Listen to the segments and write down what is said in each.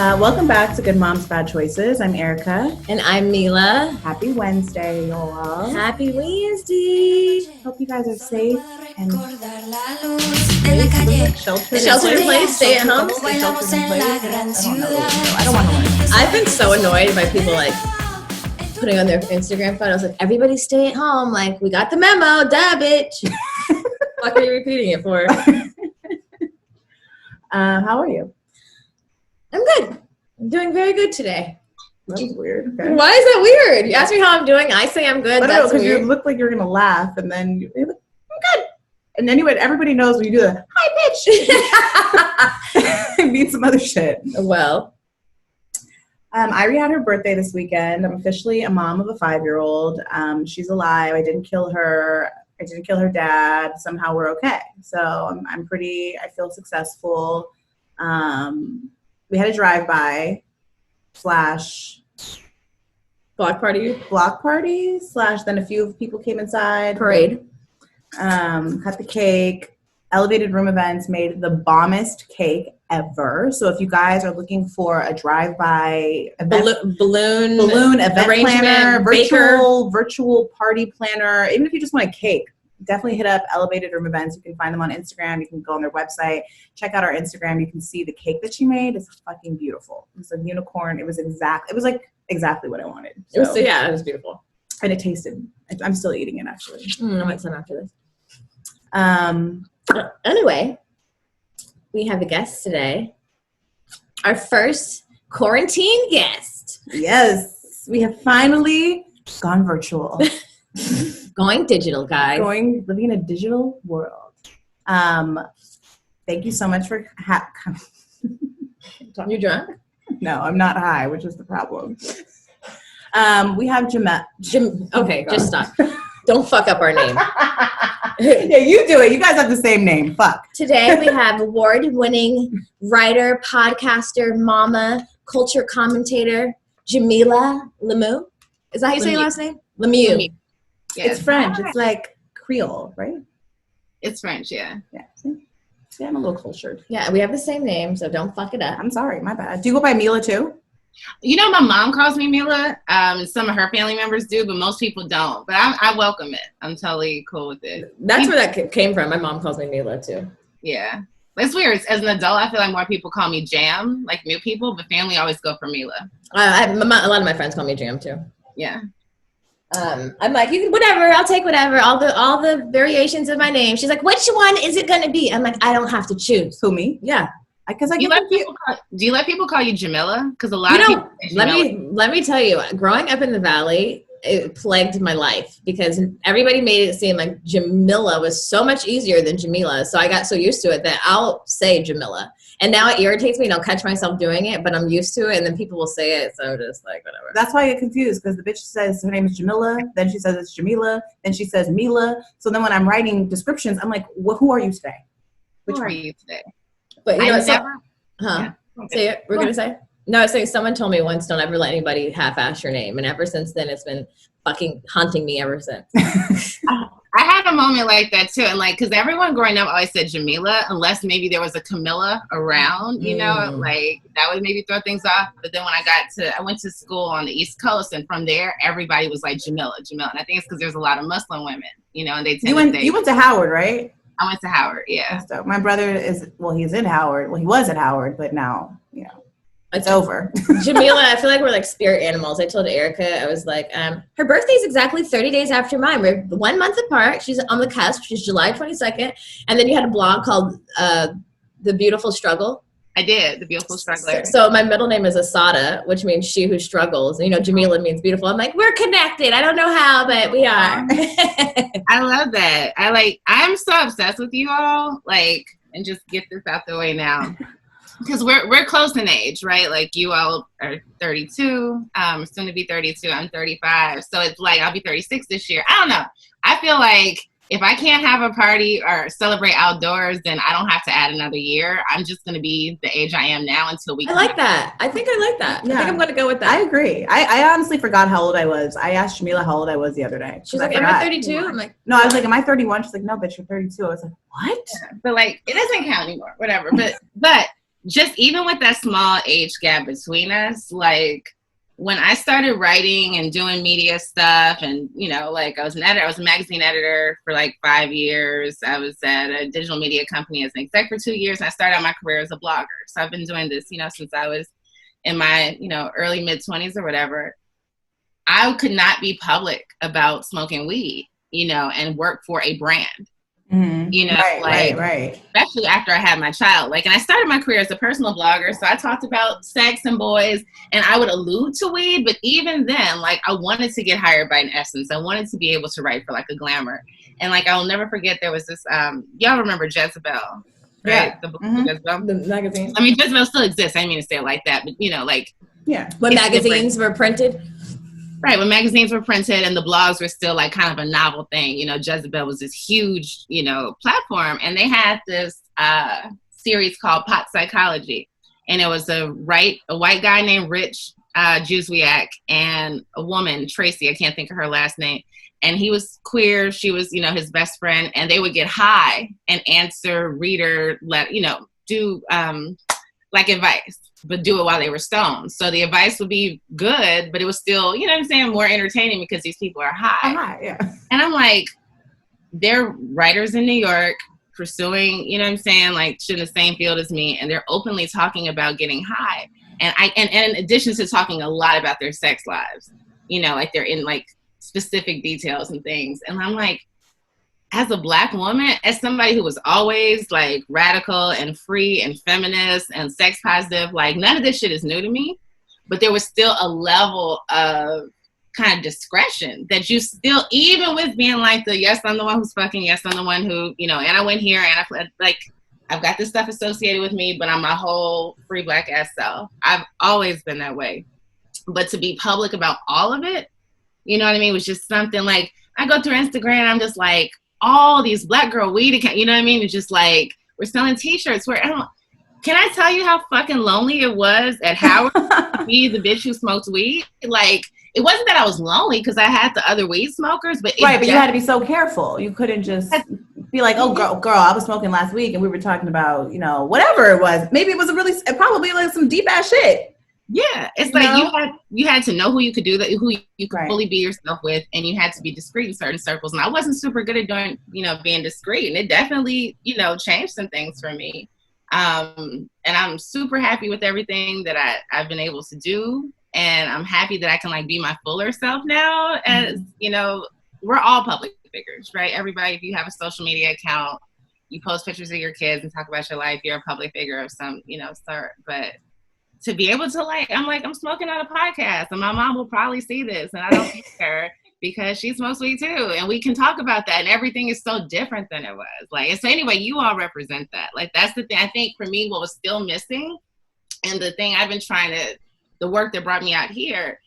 Welcome back to Good Moms, Bad Choices. I'm Erica. And I'm Mila. Happy Wednesday, y'all. Happy Wednesday. Hope you guys are safe and sheltered in place, stay at home. I don't want to learn. I've been so annoyed by people like putting on their Instagram photos like, everybody stay at home. Like, we got the memo, duh, bitch. What are you repeating it for? How are you? I'm good. I'm doing very good today. That was weird. Okay. Why is that weird? You ask me how I'm doing, I say I'm good. That's weird. Because you look like you're going to laugh, and then you're like, I'm good. And then everybody knows when you do the hi, bitch. It means some other shit. Well. Irie had her birthday this weekend. I'm officially a mom of a 5-year-old. She's alive. I didn't kill her. I didn't kill her dad. Somehow we're okay. So I feel successful. We had a drive-by / block party / then a few people came inside. Parade. Cut the cake. Elevated Room Events made the bombest cake ever. So if you guys are looking for a drive-by event, balloon event planner, virtual party planner, even if you just want a cake, definitely hit up Elevated Room Events. You can find them on Instagram. You can go on their website. Check out our Instagram. You can see the cake that she made. It's fucking beautiful. It's a unicorn. It was like exactly what I wanted. So, it was beautiful. And it tasted. I'm still eating it actually. I might some after this. Anyway, we have a guest today. Our first quarantine guest. Yes, we have finally gone virtual. Going digital, guys. Living in a digital world. Thank you so much for You drunk? No, I'm not high, which is the problem. We have Okay, just stop. Don't fuck up our name. Yeah, you do it. You guys have the same name. Fuck. Today we have award-winning writer, podcaster, mama, culture commentator, Jamilah Lemieux. Is that how you say your last name? Lemieux. Yes. It's French. It's like Creole, right? It's French, yeah. Yeah. See, I'm a little cultured. Yeah, we have the same name, so don't fuck it up. I'm sorry, my bad. Do you go by Mila too? You know, my mom calls me Mila. Some of her family members do, but most people don't. But I welcome it. I'm totally cool with it. That's where that came from. My mom calls me Mila too. Yeah. It's weird. As an adult, I feel like more people call me Jam, like new people, but family always go for Mila. A lot of my friends call me Jam too. Yeah. I'm like, you can, whatever, I'll take whatever, all the variations of my name. She's like, which one is it going to be? I'm like, I don't have to choose. Who, me? Yeah. Because do you let people call you Jamilah? Because a lot of people let me tell you, growing up in the Valley, it plagued my life because everybody made it seem like Jamilah was so much easier than Jamilah. So I got so used to it that I'll say Jamilah. And now it irritates me and I'll catch myself doing it, but I'm used to it and then people will say it. So just like, whatever. That's why I get confused because the bitch says her name is Jamilah, then she says it's Jamilah, then she says Mila. So then when I'm writing descriptions, I'm like, who are you today? Who are you today? But you know, Yeah. Say it. We're gonna say. No, I was saying someone told me once, don't ever let anybody half-ass your name, and ever since then, it's been fucking haunting me ever since. I had a moment like that too, and like, because everyone growing up always said Jamilah, unless maybe there was a Camilla around, you know, like that would maybe throw things off. But then when I went to school on the East Coast, and from there, everybody was like Jamilah, and I think it's because there's a lot of Muslim women, you know, and they tend to say. You went to Howard, right? I went to Howard, yeah. So my brother he's in Howard. Well, he was at Howard, but now, you know, it's over. Jamilah, I feel like we're like spirit animals. I told Erica, I was like, her birthday's exactly 30 days after mine. We're 1 month apart. She's on the cusp. She's July 22nd. And then you had a blog called The Beautiful Struggle. I did, The Beautiful Struggler. So my middle name is Asada, which means she who struggles. You know, Jamilah means beautiful. I'm like, we're connected. I don't know how, but we are. I love that. I'm so obsessed with you all. Like, and just get this out the way now. Because we're close in age, right? Like you all are 32. Soon to be 32. I'm 35. So it's like I'll be 36 this year. I don't know. I feel like if I can't have a party or celebrate outdoors, then I don't have to add another year. I'm just going to be the age I am now until we. I like that. I think I like that. Yeah. I think I'm going to go with that. I agree. I honestly forgot how old I was. I asked Jamilah how old I was the other day. She's like, am I 32? I'm like, no, I was like, am I 31? She's like, no, bitch, you're 32. I was like, what? Yeah. But like, it doesn't count anymore. Whatever. But just even with that small age gap between us, like when I started writing and doing media stuff, and you know, like I was an editor, I was a magazine editor for like 5 years. I was at a digital media company as an exec for 2 years, and I started out my career as a blogger. So I've been doing this, you know, since I was in my, you know, early mid-20s or whatever. I could not be public about smoking weed, you know, and work for a brand. You know, right. Especially after I had my child. Like, and I started my career as a personal blogger, so I talked about sex and boys, and I would allude to weed, but even then, like, I wanted to get hired by an Essence. I wanted to be able to write for like a Glamour. And like, I'll never forget, there was this, y'all remember Jezebel, right? Yeah. The Jezebel? The magazine. I mean, Jezebel still exists. I didn't mean to say it like that, but you know, like. Yeah. When magazines were printed. Right, when magazines were printed and the blogs were still like kind of a novel thing, you know, Jezebel was this huge, you know, platform, and they had this series called Pot Psychology, and it was a white guy named Rich Juzwiak and a woman, Tracy, I can't think of her last name, and he was queer, she was, you know, his best friend, and they would get high and answer reader, do like advice, but do it while they were stoned. So the advice would be good, but it was still, you know what I'm saying, more entertaining because these people are high. Yeah. And I'm like, they're writers in New York pursuing, you know what I'm saying, like in the same field as me, and they're openly talking about getting high. And in addition to talking a lot about their sex lives, you know, like they're in like specific details and things. And I'm like, as a Black woman, as somebody who was always like radical and free and feminist and sex positive, like none of this shit is new to me, but there was still a level of kind of discretion that you still, even with being like the, yes, I'm the one who's fucking, yes, I'm the one who, you know, and I went here and I've got this stuff associated with me, but I'm my whole free Black ass self. I've always been that way. But to be public about all of it, you know what I mean, was just something like, I go through Instagram and I'm just like, all these Black girl weed accounts, you know what I mean? It's just like, we're selling t-shirts. Can I tell you how fucking lonely it was at Howard to be the bitch who smoked weed? Like, it wasn't that I was lonely because I had the other weed smokers, but you had to be so careful. You couldn't just be like, oh, girl, I was smoking last week and we were talking about, you know, whatever it was. Maybe it was probably like some deep ass shit. Yeah, it's like you had to know who you could do that, who you could fully be yourself with, and you had to be discreet in certain circles. And I wasn't super good at doing, you know, being discreet, and it definitely, you know, changed some things for me. And I'm super happy with everything that I've been able to do, and I'm happy that I can like be my fuller self now. As you know, we're all public figures, right? Everybody, if you have a social media account, you post pictures of your kids and talk about your life, you're a public figure of some, you know, sort. But to be able to I'm smoking on a podcast and my mom will probably see this and I don't care because she smokes weed too. And we can talk about that and everything is so different than it was. Like, so anyway, you all represent that. Like, that's the thing. I think for me, what was still missing and the thing I've been the work that brought me out here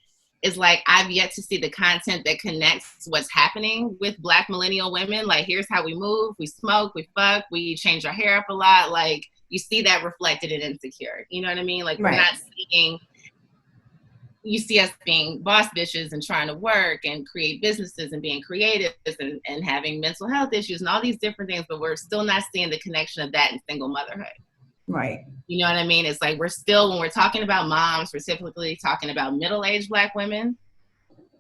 is like, I've yet to see the content that connects what's happening with Black millennial women. Like, here's how we move, we smoke, we fuck, we change our hair up a lot. Like, you see that reflected in Insecure. You know what I mean? Like, we're not seeing, you see us being boss bitches and trying to work and create businesses and being creative and having mental health issues and all these different things, but we're still not seeing the connection of that in single motherhood. Right. You know what I mean? It's like, we're still, when we're talking about moms, we're typically talking about middle-aged Black women,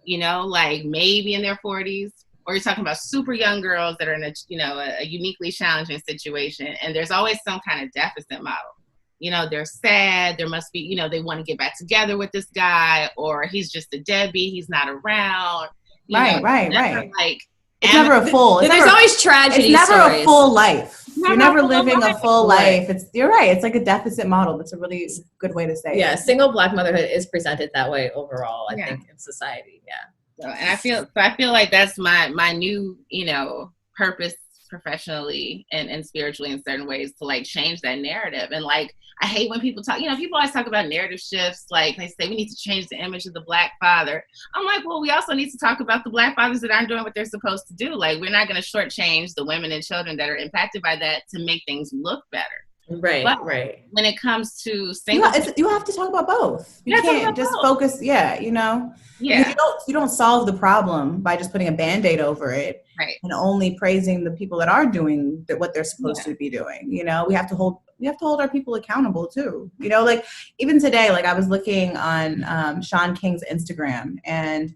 you know, like maybe in their 40s. Or you're talking about super young girls that are in a uniquely challenging situation. And there's always some kind of deficit model. You know, they're sad. There must be, you know, they want to get back together with this guy, or he's just a deadbeat. He's not around. Right. Like, it's never a full. There's always tragedy. It's never stories. A full life. You're never living a full life. You're right. It's like a deficit model. That's a really good way to say it. Yeah, single Black motherhood is presented that way overall, I think, in society. Yeah. So, and I feel like that's my new, you know, purpose professionally and spiritually in certain ways to like change that narrative. And like, I hate when people talk, you know, people always talk about narrative shifts. Like they say we need to change the image of the Black father. I'm like, well, we also need to talk about the Black fathers that aren't doing what they're supposed to do. Like, we're not going to shortchange the women and children that are impacted by that to make things look better. Right. When it comes to single, you have to talk about both. You can't just focus. Yeah, you know. Yeah. You don't solve the problem by just putting a Band-Aid over it, right? And only praising the people that are doing what they're supposed to be doing. You know, we have to hold hold our people accountable too. You know, like even today, like I was looking on Sean King's Instagram, and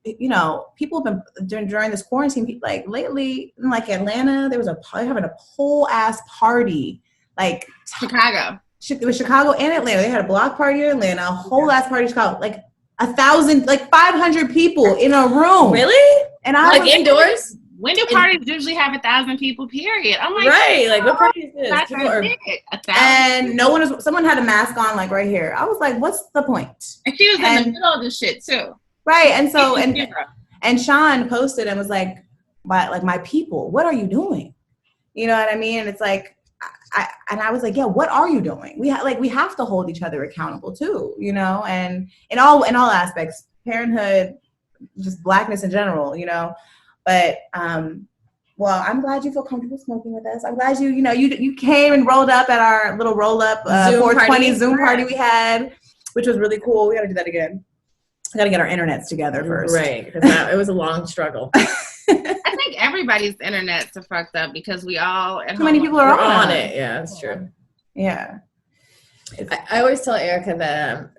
you know, people have been during this quarantine, like lately, in like Atlanta, there was having a whole ass party, like Chicago. It was Chicago and Atlanta. They had a block party in Atlanta, a whole ass party in Chicago, like 1,000, like 500 people in a room. Really? And I like indoors. When do parties usually have 1,000 people? Period. I'm like, right. Like what party is this? People are, and someone had a mask on, like right here. I was like, what's the point? And she was in the middle of the shit too. Right. And so, and Sean posted and was like, my people, what are you doing? You know what I mean? And it's like, I was like, yeah, what are you doing? We have to hold each other accountable too, you know, and in all aspects, parenthood, just Blackness in general, you know. But well, I'm glad you feel comfortable smoking with us. I'm glad you came and rolled up at our little roll up 420 Zoom party we had, which was really cool. We got to do that again. We got to get our internets together first, right? Because it was a long struggle. I think everybody's internets are fucked up because we all too many people are on it. Yeah, that's true. Yeah, I always tell Erica that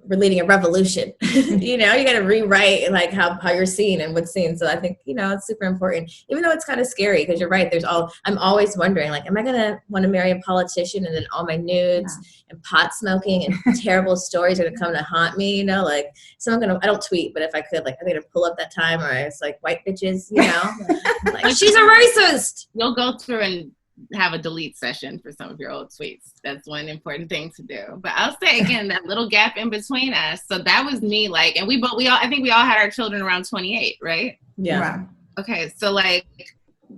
we're leading a revolution. You know, you got to rewrite like how you're seen and what's seen. So I think, you know, it's super important, even though it's kind of scary because you're right. I'm always wondering, like, am I going to want to marry a politician and then all my nudes and pot smoking and terrible stories are going to come to haunt me? You know, like I don't tweet, but if I could, like, I'm going to pull up that time where it's like white bitches, you know, like she's a racist. You'll go through and have a delete session for some of your old tweets. That's one important thing to do. But I'll say again, that little gap in between us. So that was me, like, and I think we all had our children around 28, right? Yeah. Okay. So like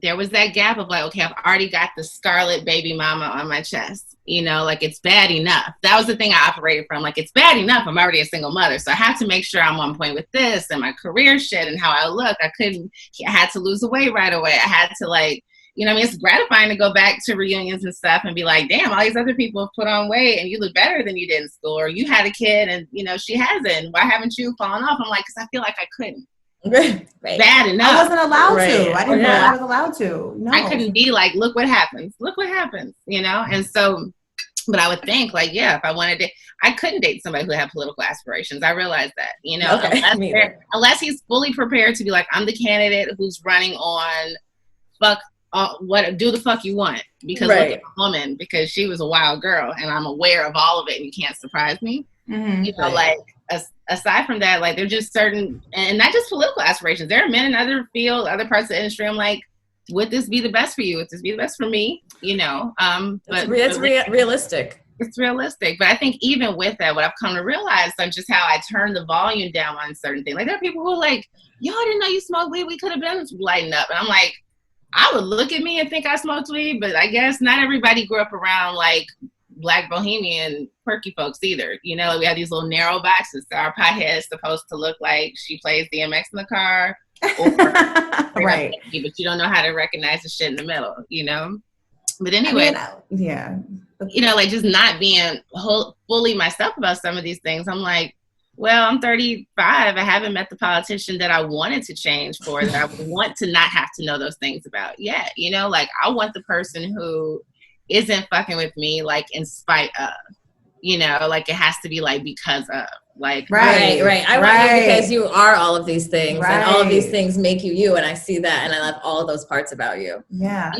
there was that gap of like, okay, I've already got the scarlet baby mama on my chest. You know, like it's bad enough. That was the thing I operated from. Like, it's bad enough. I'm already a single mother. So I have to make sure I'm on point with this and my career shit and how I look. I had to lose the weight right away. I had to like, you know what I mean? It's gratifying to go back to reunions and stuff and be like, damn, all these other people have put on weight and you look better than you did in school. Or you had a kid and, you know, she hasn't. Why haven't you fallen off? I'm like, because I feel like I couldn't. Right. Bad enough. I wasn't allowed to. I didn't know I was allowed to. No. I couldn't be like, look what happens. Look what happens, you know? And so, but I would think like, yeah, if I wanted to, I couldn't date somebody who had political aspirations. I realized that, you know, unless he's fully prepared to be like, I'm the candidate who's running on do the fuck you want, because look at a woman, because she was a wild girl and I'm aware of all of it and you can't surprise me. You know, like aside from that, like they're just certain, and not just political aspirations. There are men in other fields, other parts of the industry. I'm like, would this be the best for you? Would this be the best for me? You know, but it's realistic. It's realistic. But I think even with that, what I've come to realize is just how I turn the volume down on certain things. Like there are people who are like, yo, I didn't know you smoked weed. We could have been lighting up. And I'm like, I would look at me and think I smoked weed, but I guess not everybody grew up around like Black bohemian quirky folks either. You know, we have these little narrow boxes. So our pothead is supposed to look like she plays DMX in the car, or right? But you don't know how to recognize the shit in the middle, you know. But anyway, yeah, you know, like just not being fully myself about some of these things. I'm like, well, I'm 35. I haven't met the politician that I wanted to change for, that I would want to not have to know those things about yet. You know, like I want the person who isn't fucking with me, like in spite of, you know, like it has to be like because of, like. Right. I want you because you are all of these things, and all of these things make you, and I see that, and I love all of those parts about you. Yeah.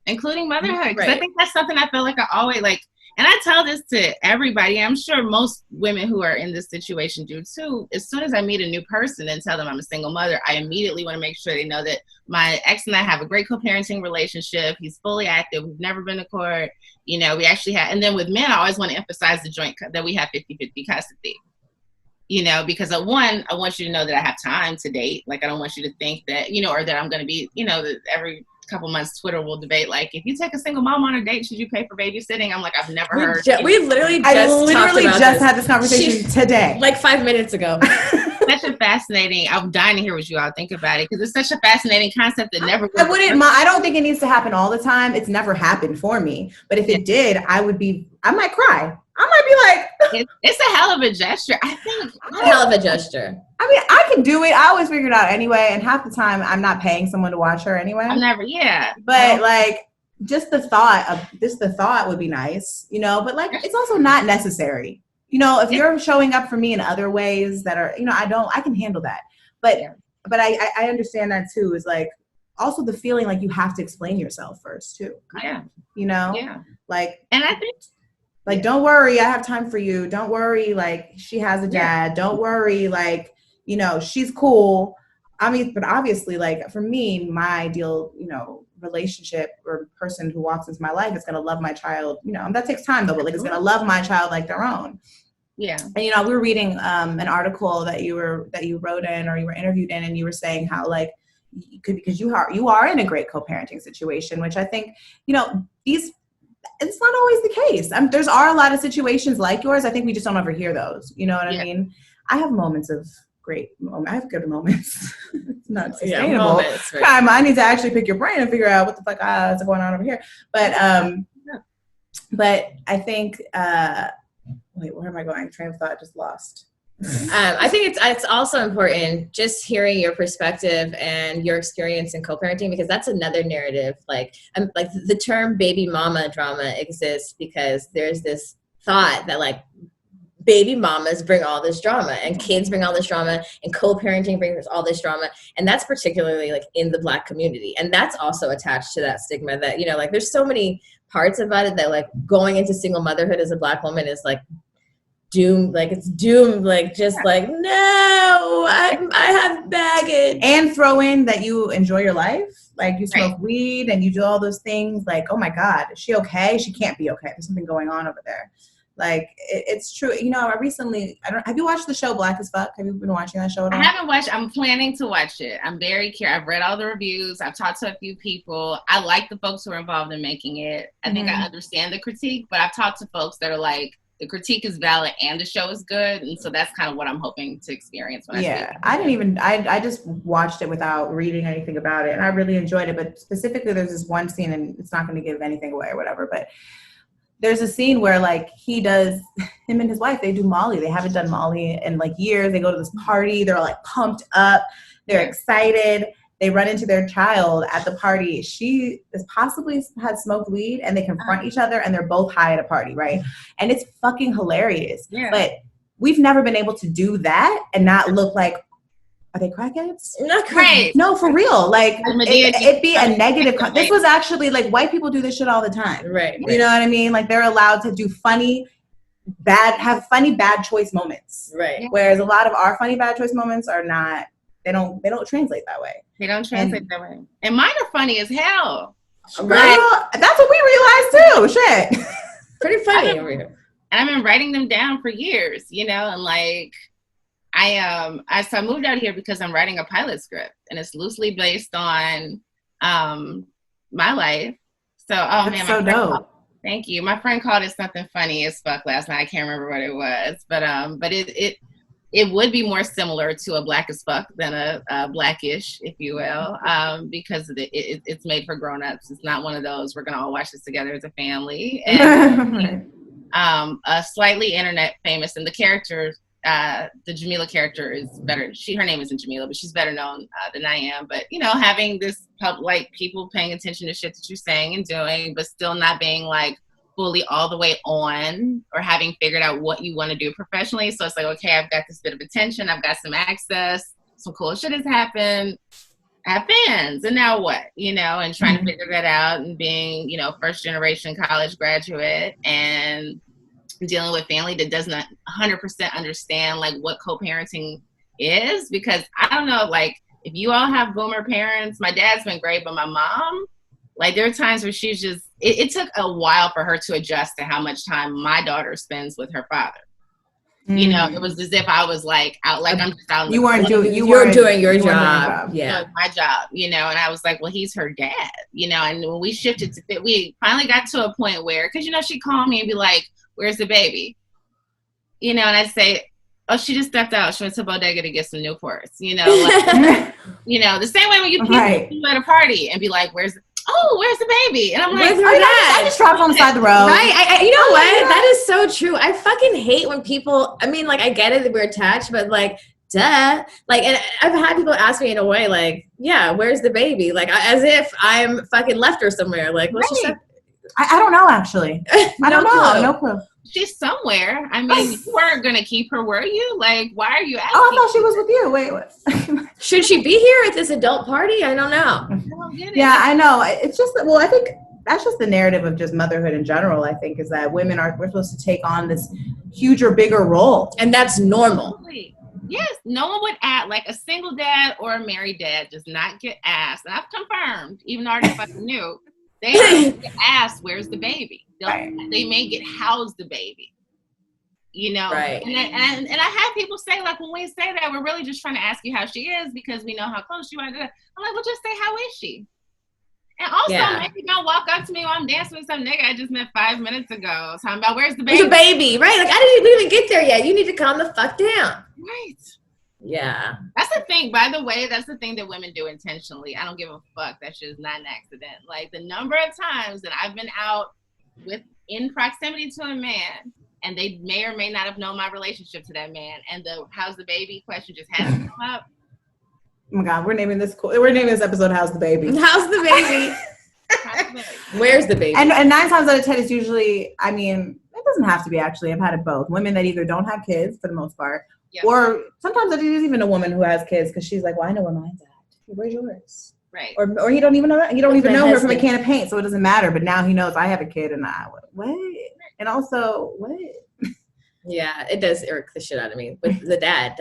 Including motherhood. Because I think that's something I feel like I always like. And I tell this to everybody. I'm sure most women who are in this situation do too. As soon as I meet a new person and tell them I'm a single mother, I immediately want to make sure they know that my ex and I have a great co-parenting relationship. He's fully active. We've never been to court. You know, we actually have. And then with men, I always want to emphasize that we have 50-50 custody. You know, because I want you to know that I have time to date. Like, I don't want you to think that, you know, or that I'm going to be, you know, that every couple months Twitter will debate like, if you take a single mom on a date, should you pay for babysitting? I'm like, I've never heard. We literally just had this conversation today, like 5 minutes ago. Such a fascinating. I'm dying to hear what you all think about it, because it's such a fascinating concept that never. I don't think it needs to happen all the time. It's never happened for me, but if it did, I might cry. I might be like, it's a hell of a gesture. I think a hell of a gesture. I mean, I can do it. I always figure it out anyway. And half the time I'm not paying someone to watch her anyway. I'm never, yeah. But like, just the thought would be nice, you know, but like, it's also not necessary. You know, if you're showing up for me in other ways that are, you know, I can handle that. But I understand that too, is like also the feeling like you have to explain yourself first too. Yeah. You know? Yeah. Like, and I think, like, don't worry, I have time for you. Don't worry, like, she has a dad. Don't worry, like, you know, she's cool. I mean, but obviously, like, for me, my ideal, you know, relationship or person who walks into my life is going to love my child, you know, and that takes time though, but like, it's going to love my child like their own. Yeah. And, you know, we were reading an article that you wrote in, or you were interviewed in, and you were saying how, like, you could, because you are in a great co-parenting situation, which I think, you know, it's not always the case. There's a lot of situations like yours. I think we just don't ever hear those. You know what I mean? I have moments of great moments. I have good moments. It's not sustainable. Moments, right. I need to actually pick your brain and figure out what the fuck is going on over here. But I think wait, where am I going? Train of thought just lost. I think it's also important just hearing your perspective and your experience in co-parenting, because that's another narrative. Like the term baby mama drama exists because there's this thought that like baby mamas bring all this drama and kids bring all this drama and co-parenting brings all this drama. And that's particularly like in the Black community. And that's also attached to that stigma that, you know, like there's so many parts about it that like going into single motherhood as a Black woman is like doomed, like it's doomed, like just like, no, I have baggage. And throw in that you enjoy your life, like you smoke weed and you do all those things, like, oh my God, is she okay? She can't be okay. There's something going on over there. Like, it's true. You know, have you watched the show Black as Fuck? Have you been watching that show at all? I haven't watched. I'm planning to watch it. I'm very curious. I've read all the reviews. I've talked to a few people. I like the folks who are involved in making it. I think I understand the critique, but I've talked to folks that are like, the critique is valid and the show is good. And so that's kind of what I'm hoping to experience when I see it. I just watched it without reading anything about it, and I really enjoyed it. But specifically, there's this one scene, and it's not going to give anything away or whatever, but there's a scene where like him and his wife, they do Molly. They haven't done Molly in like years. They go to this party. They're like pumped up. They're excited. They run into their child at the party. She has possibly had smoked weed, and they confront each other, and they're both high at a party, right? And it's fucking hilarious. Yeah. But we've never been able to do that and not look like, are they crackheads? Not right. No, for real. Like, it'd be a negative. This was actually like, white people do this shit all the time. Right. You know what I mean? Like, they're allowed to do have funny bad choice moments. Right. Whereas a lot of our funny bad choice moments are not. They don't translate that way. They don't translate that way. And mine are funny as hell. Right. Well, that's what we realized too. Shit. Pretty funny over here. And I've been writing them down for years, you know, and like I moved out here because I'm writing a pilot script, and it's loosely based on my life. So that's so dope. Thank you. My friend called it something funny as fuck last night. I can't remember what it was, but it would be more similar to a Black as Fuck than a Blackish, if you will, because it's made for grown-ups. It's not one of those, we're going to all watch this together as a family. And a slightly internet famous, and the character, the Jamilah character is better. Her name isn't Jamilah, but she's better known than I am. But, you know, having this like people paying attention to shit that you're saying and doing, but still not being like, fully all the way on, or having figured out what you want to do professionally. So it's like, okay, I've got this bit of attention, I've got some access, some cool shit has happened, I have fans, and now what? You know, and trying to figure that out, and being, you know, first generation college graduate and dealing with family that does not 100% understand like what co-parenting is, because I don't know, like if you all have boomer parents, my dad's been great, but my mom, like there are times where she's just, it took a while for her to adjust to how much time my daughter spends with her father. You know, it was as if I was like out, like I'm just out. You were doing your job. Yeah, my job. You know, and I was like, well, he's her dad. You know, and when we shifted to, we finally got to a point where, because you know, she'd call me and be like, "Where's the baby?" You know, and I'd say, "Oh, she just stepped out. She went to Bodega to get some Newports." You know, like, you know, the same way when you people at a party and be like, "Where's the baby?" And I'm like, I just dropped on the side of the road. Right. You know what? That is so true. I fucking hate when people, I mean, like, I get it that we're attached, but like, duh. Like, and I've had people ask me in a way, like, yeah, where's the baby? Like, as if I'm fucking left her somewhere. Like, what's she? I don't know, actually. I don't know. No clue. She's somewhere. I mean, you weren't going to keep her, were you? Like, why are you asking? Oh, I thought she was with you. Wait, what? Should she be here at this adult party? I don't know. I don't get it. Yeah, I know. It's just, well, I think that's just the narrative of just motherhood in general, I think, is that we're supposed to take on this huger, bigger role. And that's normal. Absolutely. Yes, no one would ask, like a single dad or a married dad does not get asked. And I've confirmed, even though I already fucking knew, they don't get asked, where's the baby? Right. They may get housed the baby. You know? Right. And I have people say, like, when we say that, we're really just trying to ask you how she is because we know how close you are. I'm like, well, just say, how is she? And also, maybe don't walk up to me while I'm dancing with some nigga I just met 5 minutes ago. Talking about, where's the baby? Where's the baby? Right. Like, I didn't even get there yet. You need to calm the fuck down. Right. Yeah. That's the thing, by the way, that's the thing that women do intentionally. I don't give a fuck. That's just not an accident. Like, the number of times that I've been out in proximity to a man, and they may or may not have known my relationship to that man, and the how's the baby question just hasn't come up. Oh my God, we're naming this episode "How's the Baby?" How's the baby? Where's the baby? And 9 times out of 10, it's usually, I mean, it doesn't have to be actually. I've had it both. Women that either don't have kids for the most part, or sometimes it is even a woman who has kids because she's like, well, I know where mine's at. Where's yours? Right. Or you don't even know that. You don't even know her from a can of paint, so it doesn't matter. But now he knows I have a kid, and what? And also, what? Yeah, it does irk the shit out of me with the dad.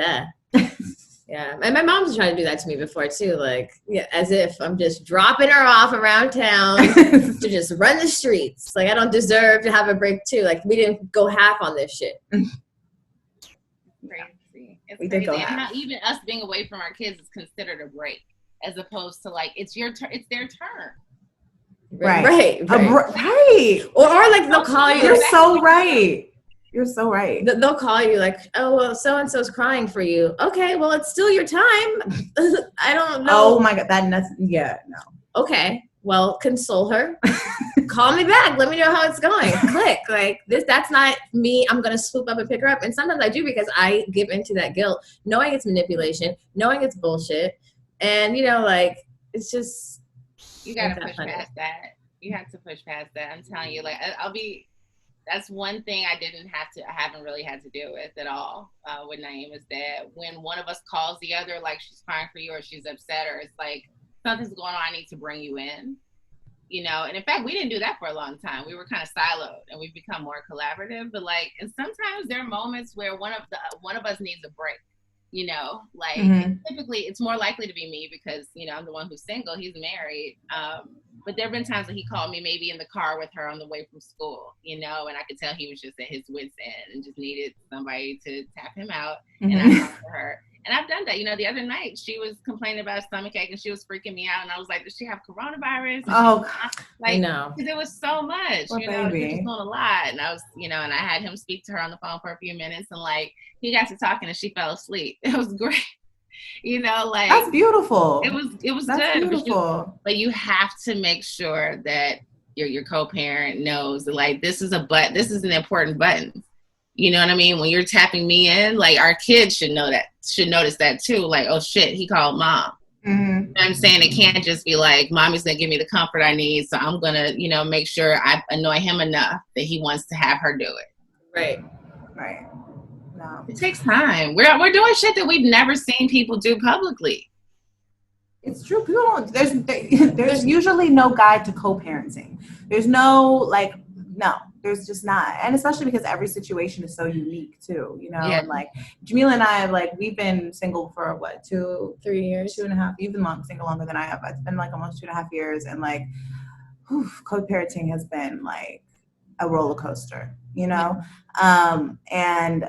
Yeah, and my mom's trying to do that to me before too. Like, yeah, as if I'm just dropping her off around town to just run the streets. Like, I don't deserve to have a break too. Like, we didn't go half on this shit. Crazy. It's we crazy. did go And half. not even us being away from our kids is considered a break, as opposed to like it's your turn. It's their turn. Right. Right. Or like they'll call you. You're so right. You're so right. They'll call you like, oh, well, so-and-so's crying for you. Okay, well, it's still your time. I don't know. Oh my God, no. Okay, well, console her. Call me back. Let me know how it's going. Click. Like, that's not me. I'm going to swoop up and pick her up. And sometimes I do because I give into that guilt, knowing it's manipulation, knowing it's bullshit. And, like, it's just. You got to push past that. You have to push past that. I'm telling you, like, that's one thing I haven't really had to deal with at all with Naeem, is that when one of us calls the other, like she's crying for you or she's upset or it's like something's going on, I need to bring you in, and in fact, we didn't do that for a long time. We were kind of siloed and we've become more collaborative, but like, and sometimes there are moments where one of us needs a break, typically it's more likely to be me because, I'm the one who's single, he's married. But there have been times that he called me maybe in the car with her on the way from school, and I could tell he was just at his wit's end and just needed somebody to tap him out. And I talked to her. And I've done that. The other night she was complaining about a stomachache and she was freaking me out. And I was like, does she have coronavirus? Oh, no. Because it was so much, Poor she was baby. just doing a lot. And I was, and I had him speak to her on the phone for a few minutes and like, he got to talking and she fell asleep. It was great. Like that's beautiful. It was that's good. Beautiful. But you have to make sure that your co-parent knows that like this is an important button. You know what I mean? When you're tapping me in, like our kids should notice that too. Like, oh shit, he called mom. Mm-hmm. You know what I'm saying? It can't just be like, mommy's gonna give me the comfort I need, so I'm gonna, make sure I annoy him enough that he wants to have her do it. Right. No. It takes time. We're doing shit that we've never seen people do publicly. It's true. People don't. There's usually no guide to co-parenting. There's no there's just not, and especially because every situation is so unique too. Yeah. And like Jamilah and I, we've been single for what 3 years, 2.5. You've been single longer than I have. It's been like almost 2.5 years, and co-parenting has been like a roller coaster. And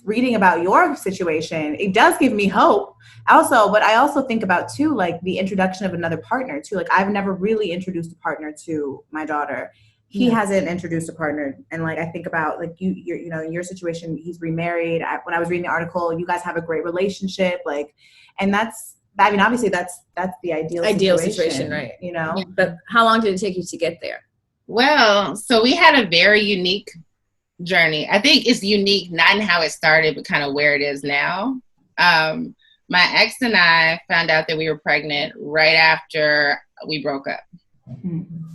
reading about your situation, it does give me hope. But I also think about too, like the introduction of another partner too. Like I've never really introduced a partner to my daughter. He hasn't introduced a partner. And like, I think about like you're in your situation, he's remarried. When I was reading the article, you guys have a great relationship. And obviously that's the ideal situation, right? Yeah. But how long did it take you to get there? Well, so we had a very unique journey. I think it's unique not in how it started, but kind of where it is now. My ex and I found out that we were pregnant right after we broke up.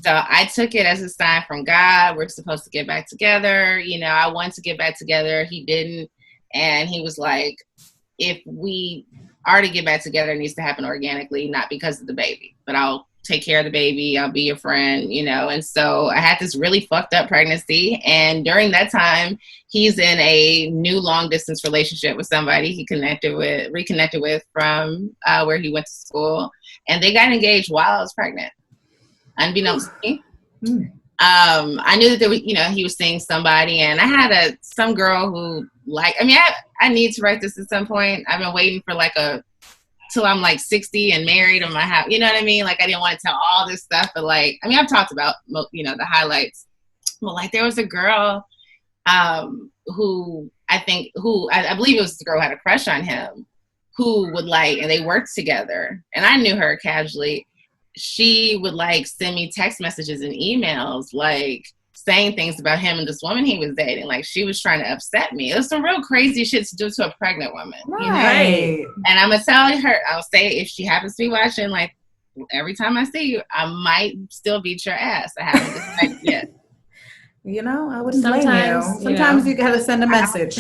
So I took it as a sign from God. We're supposed to get back together. You know, I wanted to get back together. He didn't. And he was like, if we are to get back together, it needs to happen organically, not because of the baby. But I'll take care of the baby. I'll be your friend, you know. And so I had this really fucked up pregnancy. And during that time, he's in a new long distance relationship with somebody he reconnected with from where he went to school. And they got engaged while I was pregnant. Unbeknownst to me. I knew that there was, you know, he was seeing somebody, and I had some girl who I need to write this at some point. I've been waiting for till I'm like 60 and married in my house. You know what I mean? Like, I didn't want to tell all this stuff, but like, I mean, I've talked about, you know, the highlights. Well, like, there was a girl who I believe it was the girl who had a crush on him, who would and they worked together, and I knew her casually. She would send me text messages and emails saying things about him and this woman he was dating. Like, she was trying to upset me. It was some real crazy shit to do to a pregnant woman. Right. You know? And I'm gonna tell her, I'll say, if she happens to be watching, every time I see you, I might still beat your ass. I haven't decided yet. You know, I wouldn't blame you. Sometimes you gotta send a message.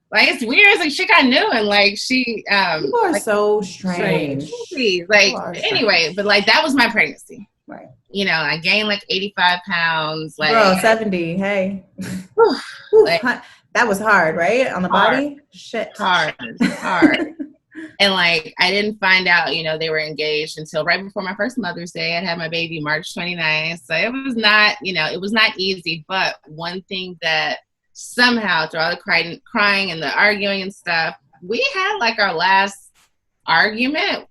It's weird. It's like shit I knew, and she people are so strange. Anyway, but that was my pregnancy. Right. You know, I gained 85 pounds. Girl, 70. Hey. That was hard, right? On the body? Shit. Hard. And I didn't find out, you know, they were engaged until right before my first Mother's Day. I had my baby March 29th. So it was not, you know, it was not easy. But one thing that somehow, through all the crying and the arguing and stuff, we had our last argument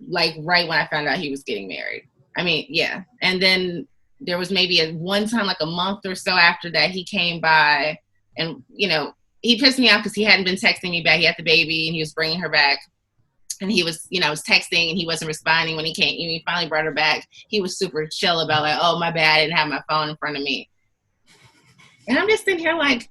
right when I found out he was getting married. I mean, yeah. And then there was maybe one time, a month or so after that, he came by and, you know, he pissed me off because he hadn't been texting me back. He had the baby and he was bringing her back. And he was, you know, was texting and he wasn't responding when he came. He finally brought her back. He was super chill about oh, my bad, I didn't have my phone in front of me. And I'm just sitting here I'd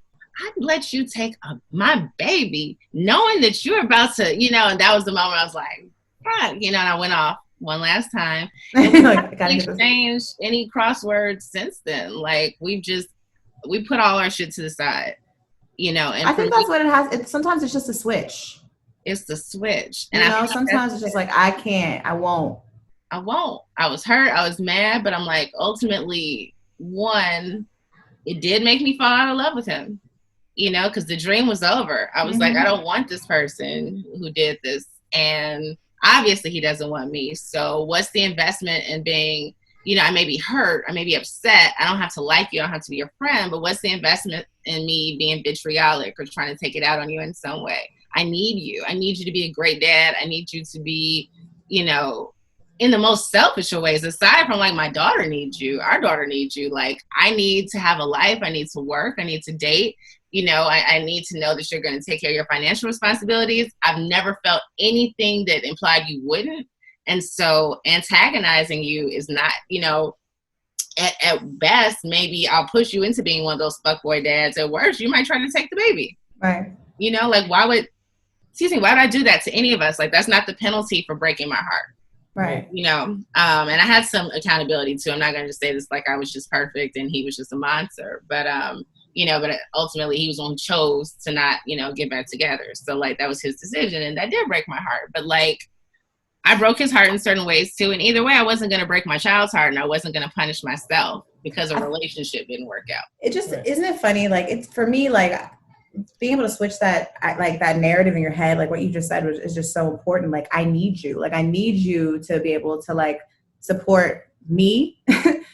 let you take my baby knowing that you're about to, you know, and that was the moment I was like, fuck, you know, and I went off one last time. And we haven't exchanged any crosswords since then. We put all our shit to the side. You know, and I think that's what it has. Sometimes it's just a switch. It's the switch. And sometimes it's just I can't, I won't. I was hurt. I was mad, but I'm ultimately, one, it did make me fall out of love with him, you know, because the dream was over. I was I don't want this person who did this. And obviously he doesn't want me. So what's the investment in being, you know, I may be hurt, I may be upset. I don't have to like you. I don't have to be your friend. But what's the investment in me being vitriolic or trying to take it out on you in some way? I need you. I need you to be a great dad. I need you to be, you know, in the most selfish of ways. Aside from my daughter needs you, our daughter needs you. I need to have a life. I need to work. I need to date. You know, I need to know that you're going to take care of your financial responsibilities. I've never felt anything that implied you wouldn't. And so antagonizing you is not, you know, at best, maybe I'll push you into being one of those fuckboy dads. At worst, you might try to take the baby. Right. You know, why would I do that to any of us? That's not the penalty for breaking my heart. Right. You know, and I had some accountability too. I'm not going to just say this I was just perfect and he was just a monster. But, you know, but ultimately he was the one who chose to not, you know, get back together. So that was his decision. And that did break my heart. But I broke his heart in certain ways too. And either way, I wasn't going to break my child's heart and I wasn't going to punish myself because a relationship didn't work out. It just, isn't it funny? It's for me, being able to switch that, that narrative in your head, what you just said is just so important. I need you. I need you to be able to support me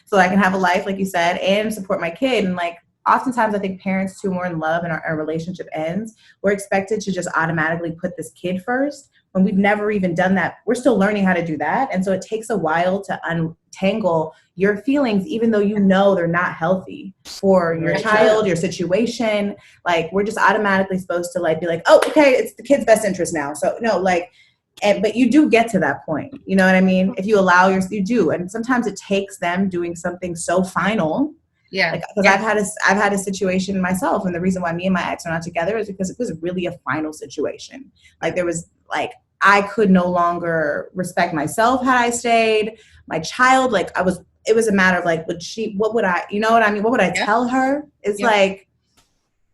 so I can have a life, like you said, and support my kid. And oftentimes I think parents too, more in love and our relationship ends, we're expected to just automatically put this kid first when we've never even done that. We're still learning how to do that. And so it takes a while to untangle your feelings, even though you know they're not healthy for your child, your situation. We're just automatically supposed to be oh, okay, it's the kid's best interest now. So no, but you do get to that point. You know what I mean? If you allow you do. And sometimes it takes them doing something so final Yeah. Like, because I've had a situation myself, and the reason why me and my ex are not together is because it was really a final situation. Like, there was like, I could no longer respect myself had I stayed. My child, like, it was a matter of like, what would I, you know what I mean? What would I tell her? It's like,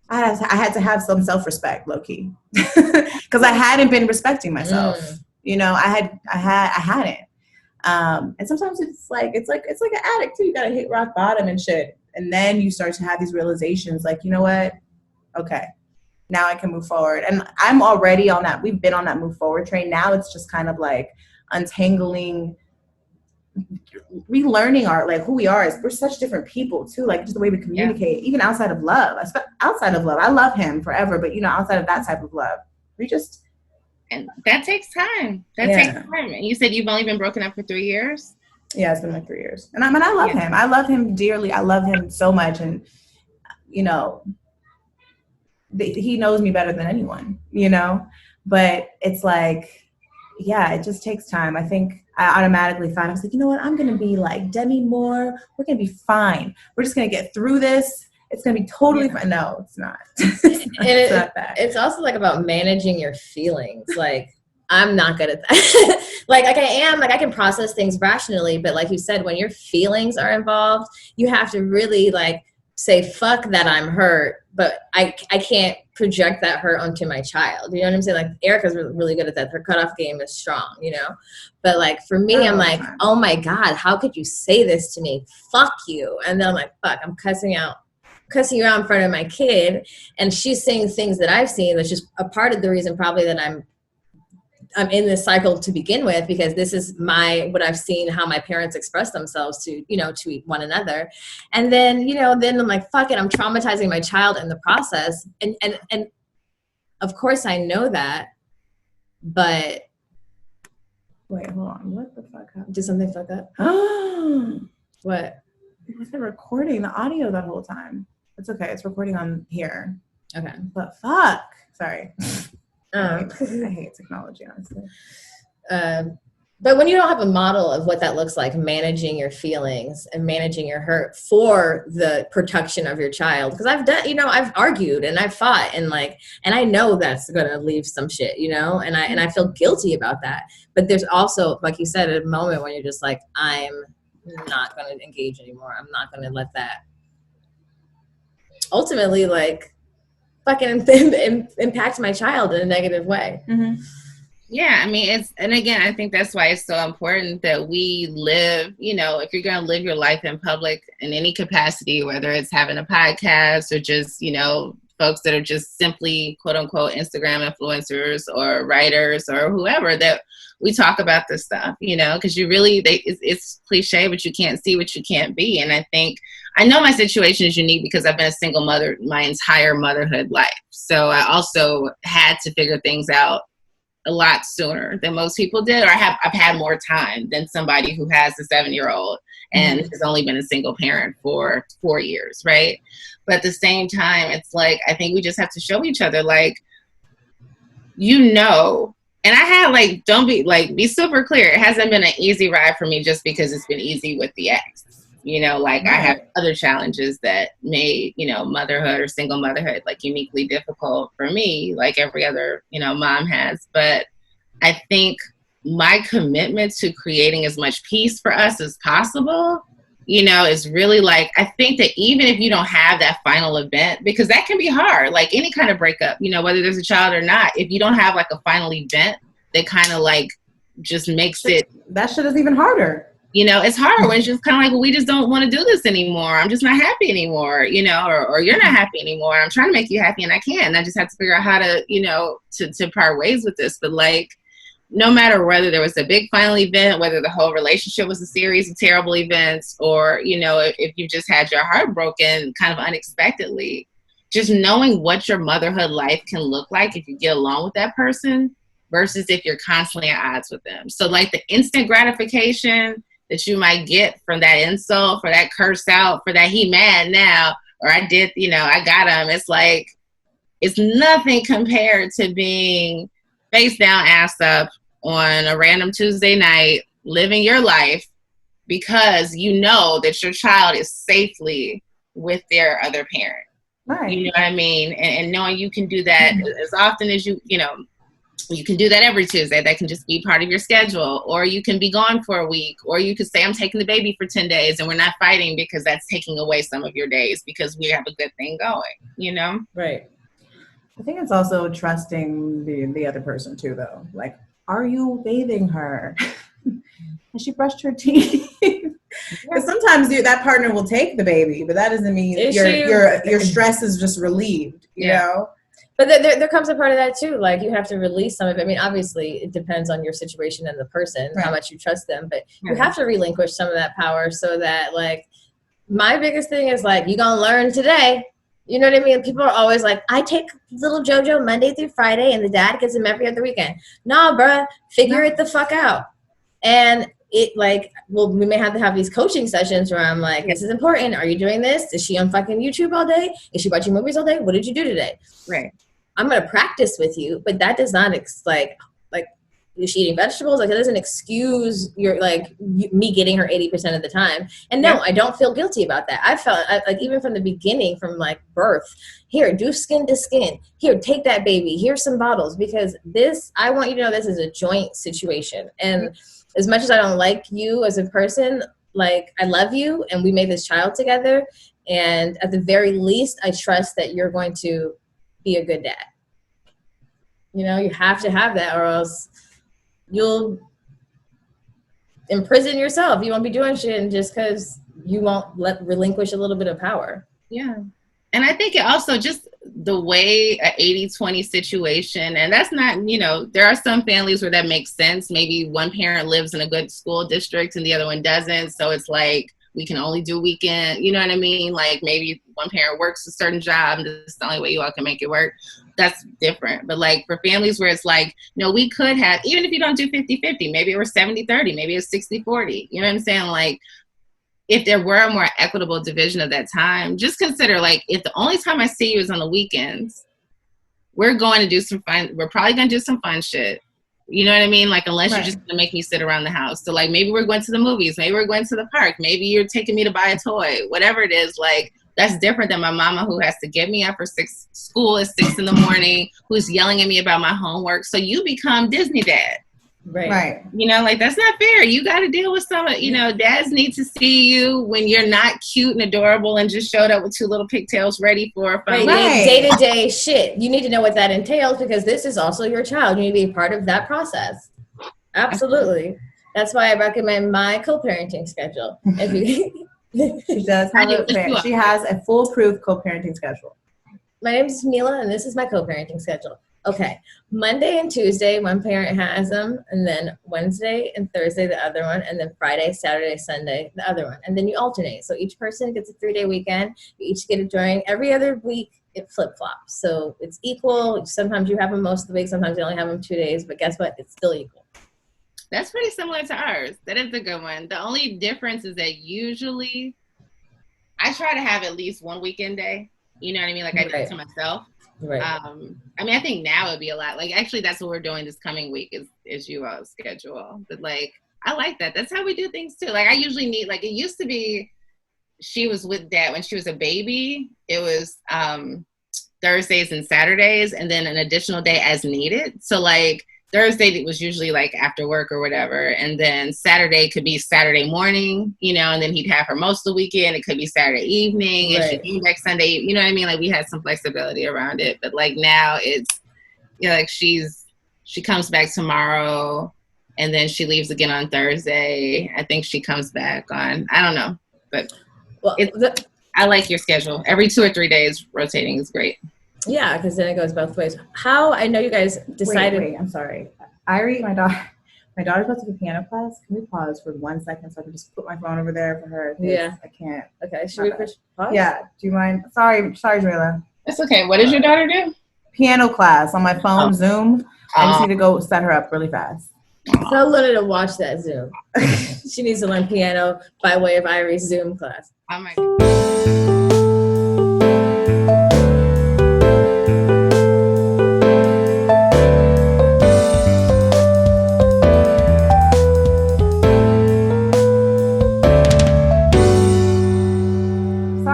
I had to have some self-respect, low key, because I hadn't been respecting myself. You know, I hadn't. And sometimes it's like an addict too. You gotta hit rock bottom and shit. And then you start to have these realizations like, you know what? Okay, now I can move forward. And I'm already on that. We've been on that move forward train. Now it's just kind of like untangling, relearning like who we are. We're such different people too. Like, just the way we communicate, even outside of love. Outside of love, I love him forever. But, you know, outside of that type of love, and that takes time. Takes time. And you said you've only been broken up for 3 years? Yeah, it's been like 3 years. And I love him. I love him dearly. I love him so much. And, you know, he knows me better than anyone, you know? But it's like, yeah, it just takes time. I think I automatically thought, I was like, you know what? I'm going to be like Demi Moore. We're going to be fine. We're just going to get through this. It's going to be totally fine. No, it's not. It's not that. It's also like about managing your feelings. Like, I'm not good at that. like I am, like I can process things rationally, but like you said, when your feelings are involved, you have to really like say, fuck that I'm hurt, but I can't project that hurt onto my child. You know what I'm saying? Like, Erica's really good at that. Her cutoff game is strong, you know? But like, for me, I'm like, oh my God, how could you say this to me? Fuck you. And then I'm like, fuck, I'm cussing you out in front of my kid. And she's saying things that I've seen, that's just a part of the reason probably that I'm in this cycle to begin with, because this is what I've seen, how my parents express themselves to, you know, to one another. And then, you know, then I'm like, fuck it, I'm traumatizing my child in the process. And of course I know that, but. Wait, hold on. What the fuck happened? Did something fuck up? What? It wasn't recording the audio that whole time. It's okay. It's recording on here. Okay. But fuck. Sorry. I hate technology, honestly. But when you don't have a model of what that looks like, managing your feelings and managing your hurt for the protection of your child, because I've argued and I've fought and I know that's gonna leave some shit, you know, and I feel guilty about that. But there's also, like you said, a moment when you're just like, I'm not gonna engage anymore. I'm not gonna let that ultimately like fucking impact my child in a negative way. Mm-hmm. Yeah, I mean, and again, I think that's why it's so important that we live, you know, if you're going to live your life in public in any capacity, whether it's having a podcast or just, you know, folks that are just simply quote unquote Instagram influencers or writers or whoever, that we talk about this stuff, you know, because it's cliche, but you can't see what you can't be. And I know my situation is unique because I've been a single mother my entire motherhood life. So I also had to figure things out a lot sooner than most people did, or I've had more time than somebody who has a 7-year-old and has only been a single parent for 4 years, right? But at the same time, it's like, I think we just have to show each other, like, you know, and I had like, be super clear. It hasn't been an easy ride for me just because it's been easy with the ex. You know, like I have other challenges that made, you know, motherhood or single motherhood like uniquely difficult for me, like every other, you know, mom has. But I think my commitment to creating as much peace for us as possible, you know, is really like, I think that even if you don't have that final event, because that can be hard, like any kind of breakup, you know, whether there's a child or not, if you don't have like a final event that kind of like just makes it. That shit is even harder. You know, it's hard when it's just kind of like, well, we just don't want to do this anymore. I'm just not happy anymore, you know, or you're not happy anymore. I'm trying to make you happy and I can't. I just have to figure out how to, you know, to part ways with this. But like, no matter whether there was a big final event, whether the whole relationship was a series of terrible events, or, you know, if you just had your heart broken kind of unexpectedly, just knowing what your motherhood life can look like if you get along with that person versus if you're constantly at odds with them. So like the instant gratification that you might get from that insult, for that curse out, for that he mad now, or I did, you know, I got him. It's like, it's nothing compared to being face down, ass up on a random Tuesday night, living your life because you know that your child is safely with their other parent. Right. You know what I mean? And knowing you can do that as often as you can do that every Tuesday. That can just be part of your schedule. Or you can be gone for a week. Or you could say, I'm taking the baby for 10 days and we're not fighting because that's taking away some of your days because we have a good thing going, Right. I think it's also trusting the other person too, though. Like, are you bathing her? Has she brushed her teeth? Because sometimes that partner will take the baby, but that doesn't mean your stress is just relieved, you know? But there comes a part of that too. Like, you have to release some of it. I mean, obviously it depends on your situation and the person, how much you trust them, but you have to relinquish some of that power so that, like, my biggest thing is, like, you're going to learn today. You know what I mean? People are always like, I take little JoJo Monday through Friday and the dad gets him every other weekend. Nah, bruh, figure it the fuck out. And it, like, well, we may have to have these coaching sessions where I'm like, this is important. Are you doing this? Is she on fucking YouTube all day? Is she watching movies all day? What did you do today? Right. I'm going to practice with you, but that does not like is she eating vegetables? Like, it doesn't excuse me getting her 80% of the time. And no, I don't feel guilty about that. I felt like, even from the beginning, from like birth, here, do skin to skin. Here, take that baby. Here's some bottles, because I want you to know this is a joint situation. And as much as I don't like you as a person, like, I love you and we made this child together. And at the very least, I trust that you're going to be a good dad. You know, you have to have that, or else you'll imprison yourself. You won't be doing shit just because you won't relinquish a little bit of power. Yeah. And I think it also just the way a 80-20 situation, and that's not, there are some families where that makes sense. Maybe one parent lives in a good school district and the other one doesn't. So it's like, we can only do weekend, you know what I mean? Like, maybe one parent works a certain job and this is the only way you all can make it work. That's different. But like, for families where it's like, we could have, even if you don't do 50-50, maybe it was 70-30, maybe it's 60-40. You know what I'm saying? Like, if there were a more equitable division of that time, just consider, like, if the only time I see you is on the weekends, we're going to do some fun. We're probably going to do some fun shit. You know what I mean? Like, unless you're just going to make me sit around the house. So, like, maybe we're going to the movies. Maybe we're going to the park. Maybe you're taking me to buy a toy. Whatever it is, like, that's different than my mama who has to get me up for school at 6 a.m, who's yelling at me about my homework. So you become Disney dad. Right. Like, that's not fair. You got to deal with some, dads need to see you when you're not cute and adorable and just showed up with 2 little pigtails ready for a fun day-to-day shit. You need to know what that entails, because this is also your child. You need to be a part of that process. Absolutely. That's why I recommend my co-parenting schedule. She does have she has a foolproof co-parenting schedule. My name is Jamilah, and this is my co-parenting schedule. Okay, Monday and Tuesday, one parent has them, and then Wednesday and Thursday, the other one, and then Friday, Saturday, Sunday, the other one. And then you alternate. So each person gets a 3-day weekend. You each get it during every other week. It flip-flops. So it's equal. Sometimes you have them most of the week. Sometimes you only have them 2 days. But guess what? It's still equal. That's pretty similar to ours. That is a good one. The only difference is that usually I try to have at least one weekend day. You know what I mean? Like, I do it to myself. Right. I mean, I think now it'd be a lot. Like, actually, that's what we're doing this coming week is you all's schedule. But, like, I like that. That's how we do things, too. Like, I usually need, like, it used to be she was with dad when she was a baby. It was Thursdays and Saturdays, and then an additional day as needed. So, like, Thursday it was usually like after work or whatever, and then Saturday could be Saturday morning, and then he'd have her most of the weekend. It could be Saturday evening, and she'd be back Sunday. You know what I mean? Like, we had some flexibility around it, but like now it's like she comes back tomorrow, and then she leaves again on Thursday. I think she comes back on, I don't know, but I like your schedule. Every 2 or 3 days rotating is great. Yeah, because then it goes both ways. How, I know you guys decided. Wait, I'm sorry. Irie, my daughter's about to do piano class. Can we pause for 1 second so I can just put my phone over there for her? Yeah. I can't. Okay, should we push pause? Yeah, do you mind? Sorry, Jamilah. That's okay. What does your daughter do? Piano class on my phone, Zoom. I just need to go set her up really fast. Tell Luna to watch that Zoom. She needs to learn piano by way of Irie's Zoom class. Oh my God.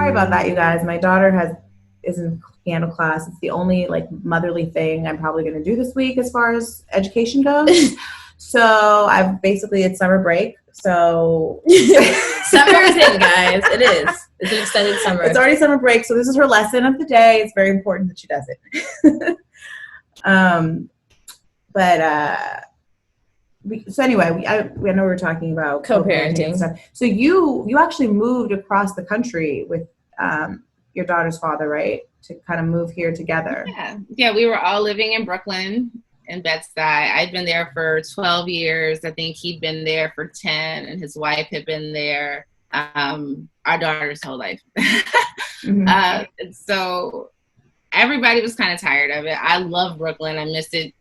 About that, you guys, my daughter is in piano class. It's the only like motherly thing I'm probably going to do this week as far as education goes. So it's summer break. So summer is in, guys. It is. It's an extended summer. It's already summer break. So this is her lesson of the day. It's very important that she does it. So anyway, I know we were talking about co-parenting stuff. So you actually moved across the country with your daughter's father, right? To kind of move here together. Yeah. We were all living in Brooklyn and Bed-Stuy. I'd been there for 12 years. I think he'd been there for 10, and his wife had been there our daughter's whole life. Mm-hmm. So everybody was kind of tired of it. I love Brooklyn. I miss it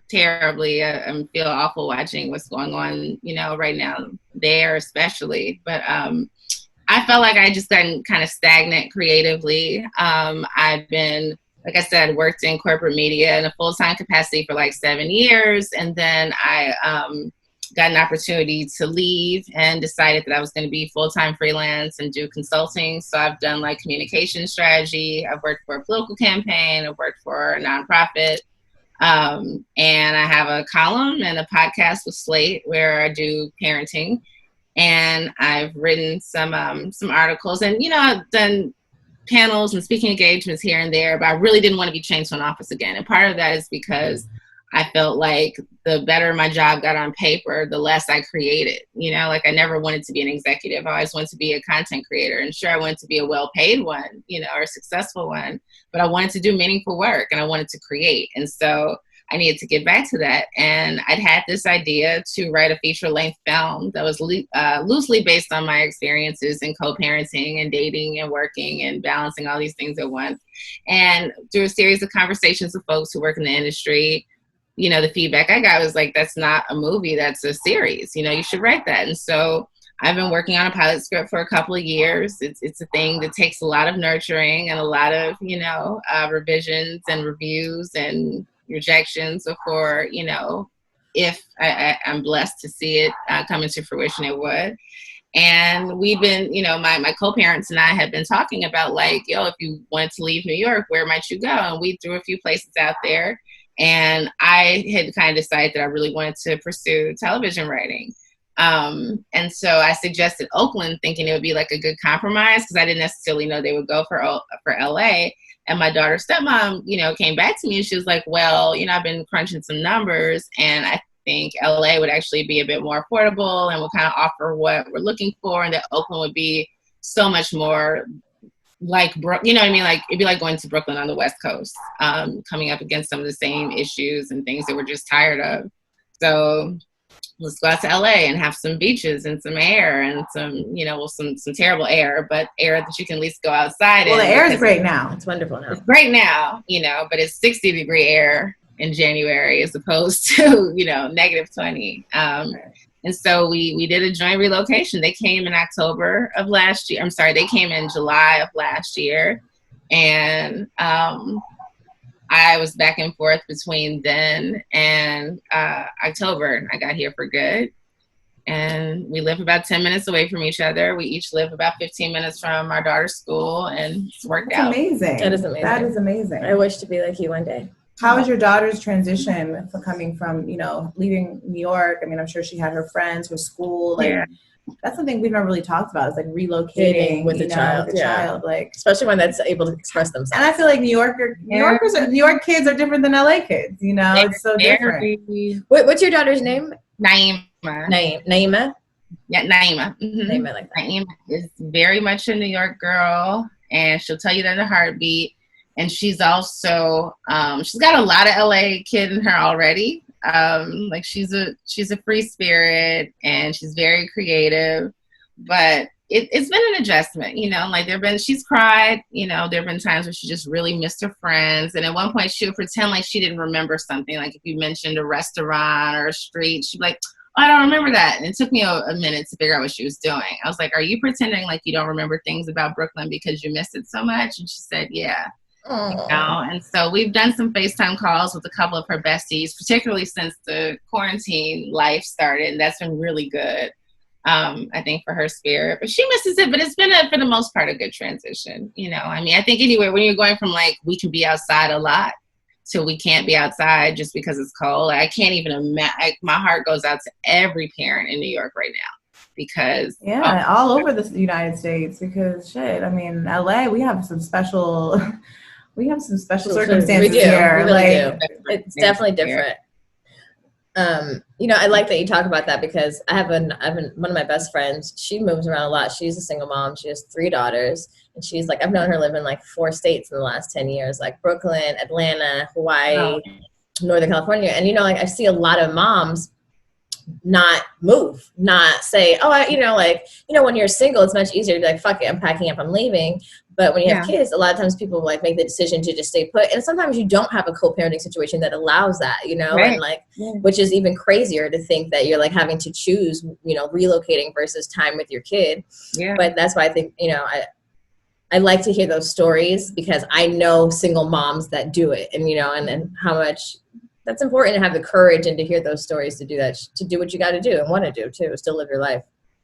terribly. I feel awful watching what's going on, right now there especially. But I felt like I just gotten kind of stagnant creatively. I've been, like I said, worked in corporate media in a full-time capacity for like 7 years. And then I got an opportunity to leave and decided that I was going to be full-time freelance and do consulting. So I've done like communication strategy. I've worked for a political campaign. I've worked for a nonprofit. And I have a column and a podcast with Slate where I do parenting. And I've written some articles, and I've done panels and speaking engagements here and there, but I really didn't want to be chained to an office again. And part of that is because I felt like the better my job got on paper, the less I created. Like I never wanted to be an executive. I always wanted to be a content creator. And sure, I wanted to be a well-paid one, or a successful one, but I wanted to do meaningful work and I wanted to create. And so I needed to get back to that. And I'd had this idea to write a feature-length film that was loosely based on my experiences in co-parenting and dating and working and balancing all these things at once. And through a series of conversations with folks who work in the industry, the feedback I got was like, that's not a movie, that's a series. You should write that. And so I've been working on a pilot script for a couple of years. It's a thing that takes a lot of nurturing and a lot of, revisions and reviews and rejections before, if I'm blessed to see it come into fruition, it would. And we've been, my co-parents and I have been talking about like, if you wanted to leave New York, where might you go? And we threw a few places out there. And I had kind of decided that I really wanted to pursue television writing. And so I suggested Oakland, thinking it would be like a good compromise because I didn't necessarily know they would go for LA. And my daughter's stepmom, came back to me and she was like, well, I've been crunching some numbers and I think LA would actually be a bit more affordable and would kind of offer what we're looking for, and that Oakland would be so much more like, Like it'd be like going to Brooklyn on the West Coast, coming up against some of the same issues and things that we're just tired of. So let's go out to LA and have some beaches and some air and some terrible air, but air that you can at least go outside. Well, the air is great now. It's wonderful now. It's great now, but it's 60-degree air in January as opposed to, -20. And so we did a joint relocation. They came in October of last year. I'm sorry, they came in July of last year. And I was back and forth between then and October. I got here for good. And we live about 10 minutes away from each other. We each live about 15 minutes from our daughter's school, and it's worked out. Amazing. That is amazing. That is amazing. I wish to be like you one day. How was your daughter's transition for coming from, leaving New York? I mean, I'm sure she had her friends, her school. Like, yeah. That's something we've never really talked about. It's like relocating with a child. Child, like, especially one that's able to express themselves. And I feel like New York kids are different than LA kids. It's so different. What's your daughter's name? Naima. Naima. Yeah, Naima. Mm-hmm. Naima, like that. Naima is very much a New York girl, and she'll tell you that in a heartbeat. And she's also, she's got a lot of LA kid in her already. Like she's a free spirit and she's very creative, but it's been an adjustment, like she's cried, there've been times where she just really missed her friends. And at one point she would pretend like she didn't remember something. Like if you mentioned a restaurant or a street, she'd be like, oh, I don't remember that. And it took me a minute to figure out what she was doing. I was like, are you pretending like you don't remember things about Brooklyn because you missed it so much? And she said, yeah. And so we've done some FaceTime calls with a couple of her besties, particularly since the quarantine life started, and that's been really good. I think for her spirit, but she misses it. But it's been for the most part a good transition. You know, I mean, I think anywhere when you're going from like we can be outside a lot to we can't be outside just because it's cold. Like, I can't even imagine. My heart goes out to every parent in New York right now because all over the United States because shit. I mean, LA, we have some special circumstances here. We really do. It's definitely different. You know, I like that you talk about that because I have one of my best friends. She moves around a lot. She's a single mom. She has 3 daughters, and she's like, I've known her live in like 4 states in the last 10 years, like Brooklyn, Atlanta, Hawaii, Northern California. And you know, like I see a lot of moms not move, not say, when you're single, it's much easier to be like, fuck it, I'm packing up, I'm leaving. But when you have kids, a lot of times people like make the decision to just stay put. And sometimes you don't have a co-parenting situation that allows that, you know, and like, which is even crazier to think that you're like having to choose, you know, relocating versus time with your kid. Yeah. But that's why I think, you know, I like to hear those stories because I know single moms that do it and, you know, and how much that's important to have the courage and to hear those stories to do that, to do what you got to do and want to do too, still live your life.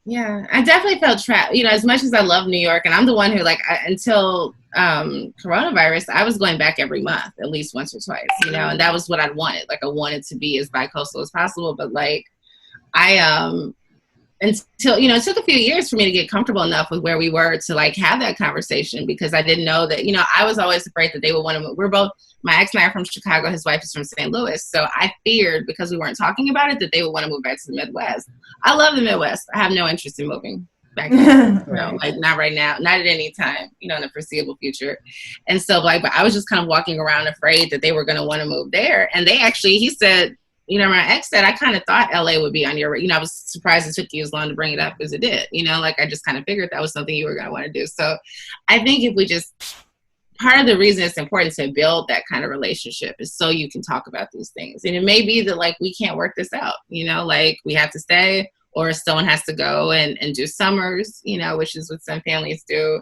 Yeah, I definitely felt trapped. You know, as much as I love New York, and I'm the one who, like, until coronavirus, I was going back every month, at least once or twice, you know, and that was what I wanted. Like, I wanted to be as bi-coastal as possible, but, like, until, you know, it took a few years for me to get comfortable enough with where we were to, like, have that conversation because I didn't know that, you know, I was always afraid that they would want to move. We're both, my ex and I are from Chicago. His wife is from St. Louis. So I feared because we weren't talking about it that they would want to move back to the Midwest. I love the Midwest. I have no interest in moving back there. You know, like not right now, not at any time, you know, in the foreseeable future. And so like, but I was just kind of walking around afraid that they were going to want to move there. And they actually, he said, you know, my ex said, I kind of thought LA would be on your, you know, I was surprised it took you as long to bring it up as it did, you know, like I just kind of figured that was something you were going to want to do. So I think if we just, part of the reason it's important to build that kind of relationship is so you can talk about these things. And it may be that like, we can't work this out, you know, like we have to stay or someone has to go and do summers, you know, which is what some families do.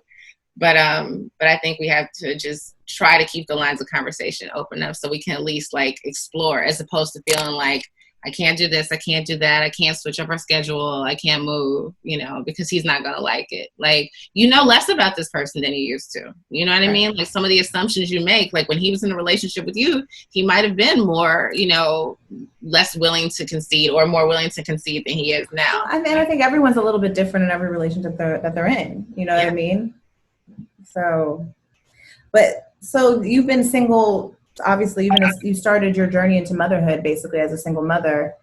But I think we have to just try to keep the lines of conversation open up so we can at least like explore as opposed to feeling like I can't do this, I can't do that, I can't switch up our schedule, I can't move, you know, because he's not going to like it. Like, you know less about this person than you used to. You know what I mean? Like some of the assumptions you make, like when he was in a relationship with you, he might have been more, you know, less willing to concede or more willing to concede than he is now. I mean, I think everyone's a little bit different in every relationship that they're in. You know what I mean? So you've been single, obviously, even as you started your journey into motherhood, basically as a single mother.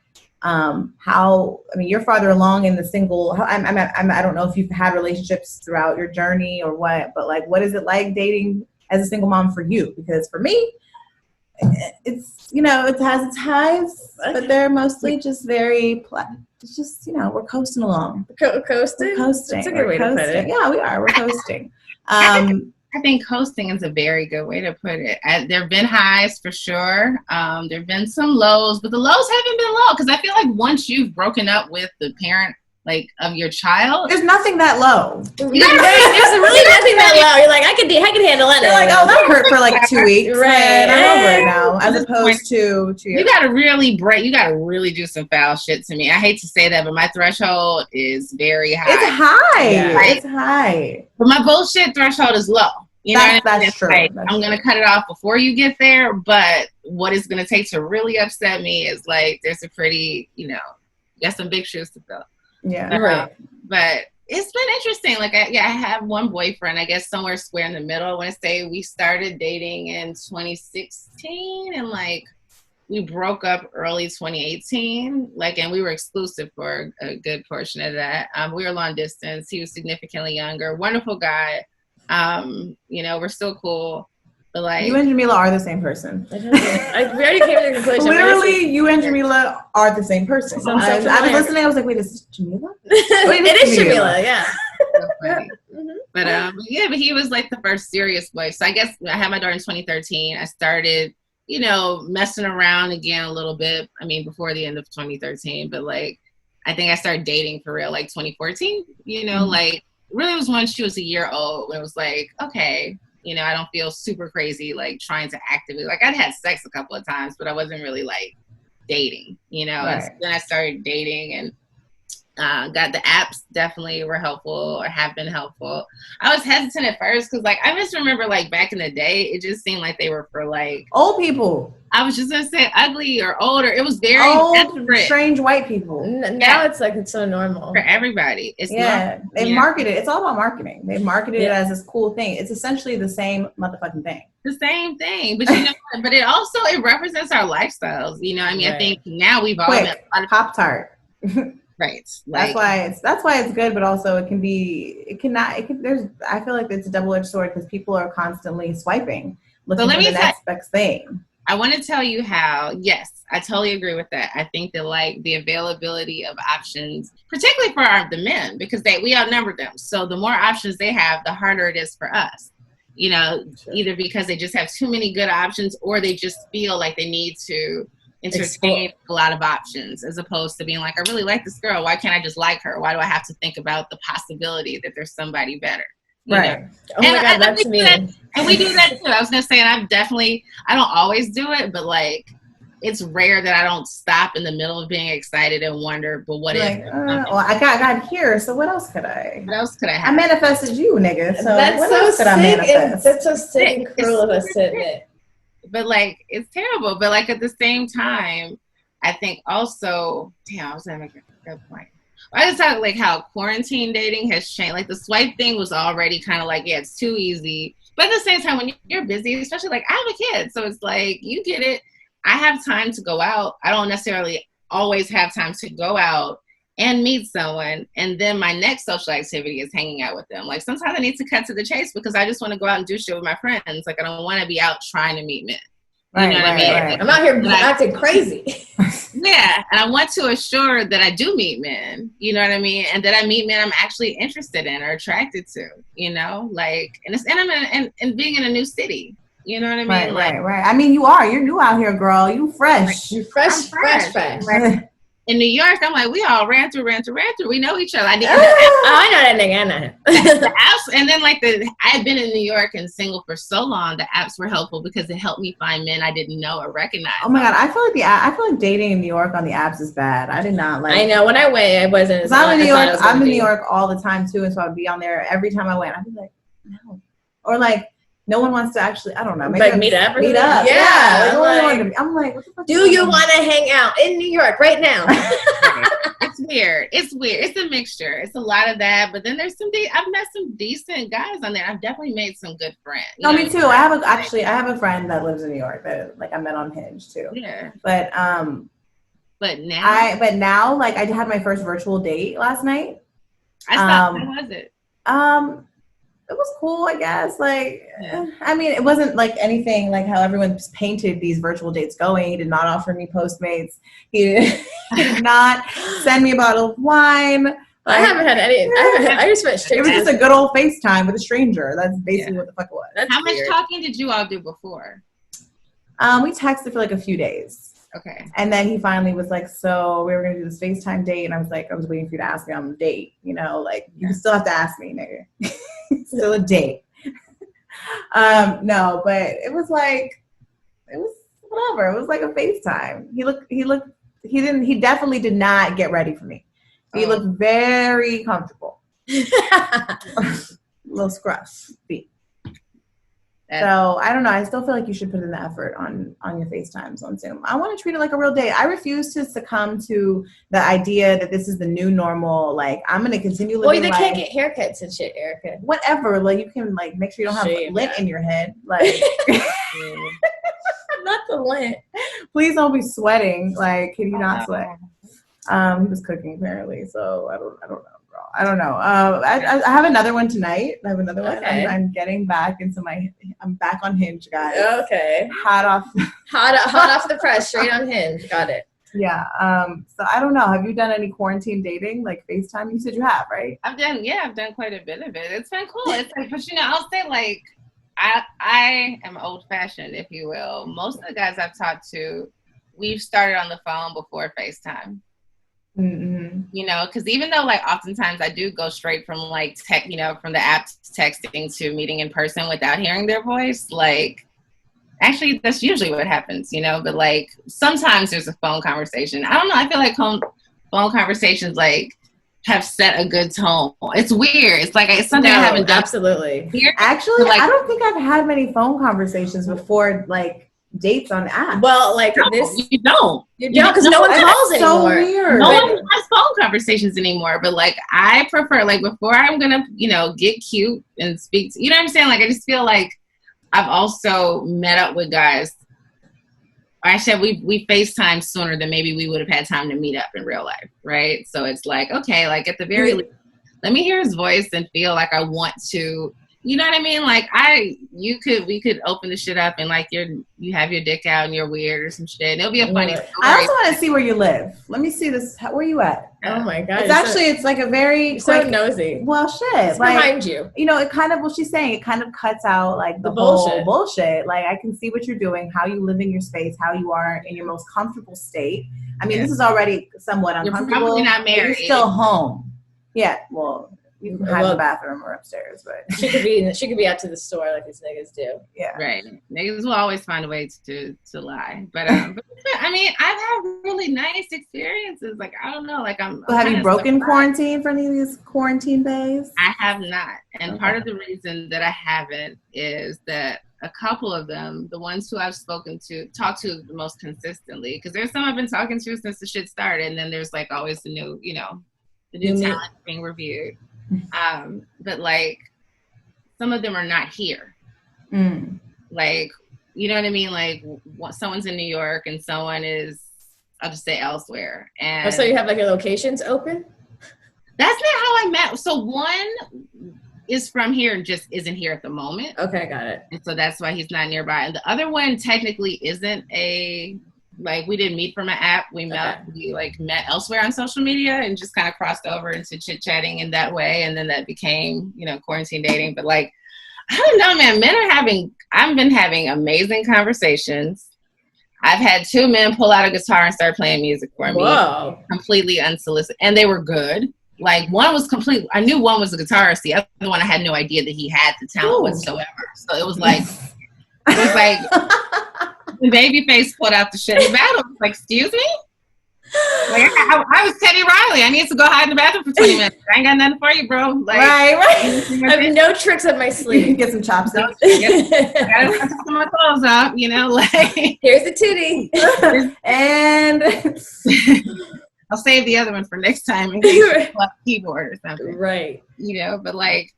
You're farther along in the single. I don't know if you've had relationships throughout your journey or what, but like, what is it like dating as a single mom for you? Because for me, it's, you know, it has its highs, but they're mostly just very. It's just, you know, we're coasting along. Coasting? Coasting. That's a good way to put it. Yeah, we are. We're coasting. I think coasting is a very good way to put it. There have been highs for sure. There have been some lows, but the lows haven't been low because I feel like once you've broken up with the parent like of your child, there's nothing that low. There's really nothing that low. You're like, I can handle it. You're like, oh, that hurt for like 2 weeks. Right. I'm over it now. As opposed to you got to really break. You got to really do some foul shit to me. I hate to say that, but my threshold is very high. It's high. Yeah. It's high. But my bullshit threshold is low. You know, that's true. Like, I'm going to cut it off before you get there. But what it's going to take to really upset me is like, there's a pretty, you know, you got some big shoes to fill. Yeah. Right. But it's been interesting. Like, I have one boyfriend, I guess somewhere square in the middle. I want to say we started dating in 2016 and like we broke up early 2018. Like, and we were exclusive for a good portion of that. We were long distance. He was significantly younger. Wonderful guy. You know, we're still cool. But like, you and Jamilah are the same person. We already came to the conclusion. Literally, you and Jamilah are the same person. I was listening. I was like, "Wait, is this Jamilah?" It is Jamilah. Yeah. So funny. But but he was like the first serious boy. So I guess I had my daughter in 2013. I started, you know, messing around again a little bit. I mean, before the end of 2013. But like, I think I started dating for real like 2014. You know, like really it was when she was a year old. When it was like, okay. You know, I don't feel super crazy, like trying to actively, like I'd had sex a couple of times, but I wasn't really like dating, you know, and so then I started dating and Got the apps definitely were helpful or have been helpful. I was hesitant at first because like I just remember like back in the day, it just seemed like they were for like old people. I was just gonna say ugly or older. It was very old, desperate. Strange white people. Now it's like it's so normal for everybody. It's normal. They marketed. It's all about marketing. They marketed it as this cool thing. It's essentially the same motherfucking thing. The same thing, but you know, but it also it represents our lifestyles. You know, I mean, I think now we've all been Pop-Tart. Right. Like, that's why it's good, but also I feel like it's a double-edged sword because people are constantly swiping, looking for the next best thing. I want to tell you how, yes, I totally agree with that. I think that like the availability of options, particularly for the men, because we outnumber them. So the more options they have, the harder it is for us. You know, either because they just have too many good options or they just feel like they need to entertain a lot of options as opposed to being like, I really like this girl. Why can't I just like her? Why do I have to think about the possibility that there's somebody better? Right. Know? Oh my God, that's me. And we do that too. I was going to say, and I don't always do it, but like, it's rare that I don't stop in the middle of being excited and wonder, but what if? Well, I got here, so what else could I? What else could I have? I manifested you, nigga. So that's what so else could I manifest? That's so sick and cruel of us to admit. But like, it's terrible. But like at the same time, I think also, I was gonna make a good point. I just thought like how quarantine dating has changed. Like the swipe thing was already kind of like, it's too easy. But at the same time, when you're busy, especially like I have a kid, so it's like you get it. I have time to go out. I don't necessarily always have time to go out and meet someone. And then my next social activity is hanging out with them. Like sometimes I need to cut to the chase because I just want to go out and do shit with my friends. Like I don't want to be out trying to meet men. You know what I mean? Right. I'm out here acting crazy. Yeah. And I want to assure that I do meet men, you know what I mean? And that I meet men I'm actually interested in or attracted to, you know, like, and being in a new city. You know what I mean? Right. I mean, you're new out here, girl. You fresh. You're fresh. Right. In New York, I'm like, we all ran through. We know each other. I know that nigga. The apps, and then I've been in New York and single for so long. The apps were helpful because it helped me find men I didn't know or recognize. Oh my God, I feel like dating in New York on the apps is bad. I did not like. I know when I went, it wasn't. I'm in New York. I'm in New York all the time too, and so I'd be on there every time I went. I'd be like, no, or like. No one wants to actually, I don't know. Maybe meet up. Yeah. I'm like, what the fuck? Do you want to hang out in New York right now? It's weird. It's a mixture. It's a lot of that. But then there's I've met some decent guys on there. I've definitely made some good friends. No, me too. I have a friend that lives in New York that like I met on Hinge too. Yeah. But now like I had my first virtual date last night. How was it? It was cool, I guess. Like, I mean, it wasn't like anything like how everyone's painted these virtual dates going. He did not offer me Postmates. He did not send me a bottle of wine. I haven't had any. I just went straight. It was just a good old FaceTime with a stranger. That's basically what the fuck it was. How much talking did you all do before? We texted for like a few days. Okay. And then he finally was like, so we were going to do this FaceTime date. And I was like, I was waiting for you to ask me on the date. You know, like, you still have to ask me, nigga. Still a date. No, but it was whatever. It was like a FaceTime. He definitely did not get ready for me. He looked very comfortable. Little scruff feet. So I don't know. I still feel like you should put in the effort on your FaceTimes on Zoom. I want to treat it like a real date. I refuse to succumb to the idea that this is the new normal. Like I'm going to continue living. Well, they can't get haircuts and shit, Erica. Whatever. Like you can like make sure you don't have lint in your head. Like not the lint. Please don't be sweating. Like can you not sweat? He was cooking apparently. So I don't know. I don't know. I have another one tonight. I have another one. Okay. I'm getting back into I'm back on Hinge, guys. Okay. Hot off the press, straight on Hinge. Got it. Yeah. So I don't know. Have you done any quarantine dating, like FaceTime? You said you have, right? I've done quite a bit of it. It's been cool. It's like, but I'll say like, I am old fashioned, if you will. Most of the guys I've talked to, we've started on the phone before FaceTime. Mm-hmm. You know, because even though like oftentimes I do go straight from like from the app texting to meeting in person without hearing their voice, like actually that's usually what happens, you know, but like sometimes there's a phone conversation. I don't know, I feel like phone conversations like have set a good tone. It's weird. It's like it's something I haven't done. Absolutely. Here. Actually, like, I don't think I've had many phone conversations before, like dates on apps. Well, like no, this, you don't because no one calls anymore. So weird. No one has phone conversations anymore. But like, I prefer like before I'm gonna, get cute and speak. You know what I'm saying? Like, I just feel like I've also met up with guys. I said we FaceTime sooner than maybe we would have had time to meet up in real life, right? So it's like, okay, like at the very least, let me hear his voice and feel like I want to, you know what I mean? Like we could open the shit up and like you have your dick out and you're weird or some shit. And it'll be a funny story. I also want to see where you live. Let me see this. Where you at? Oh my God. It's like a very so nosy. Well, shit. It's like, behind you. It kind of, what she's saying, it kind of cuts out like the bullshit. whole bullshit. Like, I can see what you're doing, how you live in your space, how you are in your most comfortable state. I mean, this is already somewhat uncomfortable. You're probably not married. You're still home. Yeah. Well, you can hide in the bathroom or upstairs, but she could be out to the store like these niggas do. Yeah. Right. Niggas will always find a way to lie. But I mean, I've had really nice experiences. Like, I don't know. Like, So have you broken quarantine for any of these quarantine days? I have not. And part of the reason that I haven't is that a couple of them, the ones who I've talked to the most consistently, because there's some I've been talking to since the shit started, and then there's like always the new, the new talent being reviewed. But like some of them are not here. Like, you know what I mean? Like someone's in New York and someone is, I'll just say, elsewhere. And so you have like your locations open? That's not how I met. So one is from here and just isn't here at the moment. Okay, got it. And so that's why he's not nearby. And the other one technically isn't we didn't meet from an app. We met elsewhere on social media and just kind of crossed over into chit-chatting in that way. And then that became, quarantine dating. But like, I don't know, man, I've been having amazing conversations. I've had 2 men pull out a guitar and start playing music for me. Whoa. Completely unsolicited. And they were good. Like one was I knew one was a guitarist. The other one, I had no idea that he had the talent whatsoever. So it was like, Babyface pulled out the shit in the bathroom. I was like, excuse me? Like, I was Teddy Riley. I need to go hide in the bathroom for 20 minutes. I ain't got nothing for you, bro. Like, right. I have no tricks up my sleeve. Get some chopsticks. I gotta take my clothes off, like. Here's the tootie. And I'll save the other one for next time and get a keyboard or something. Right. But like,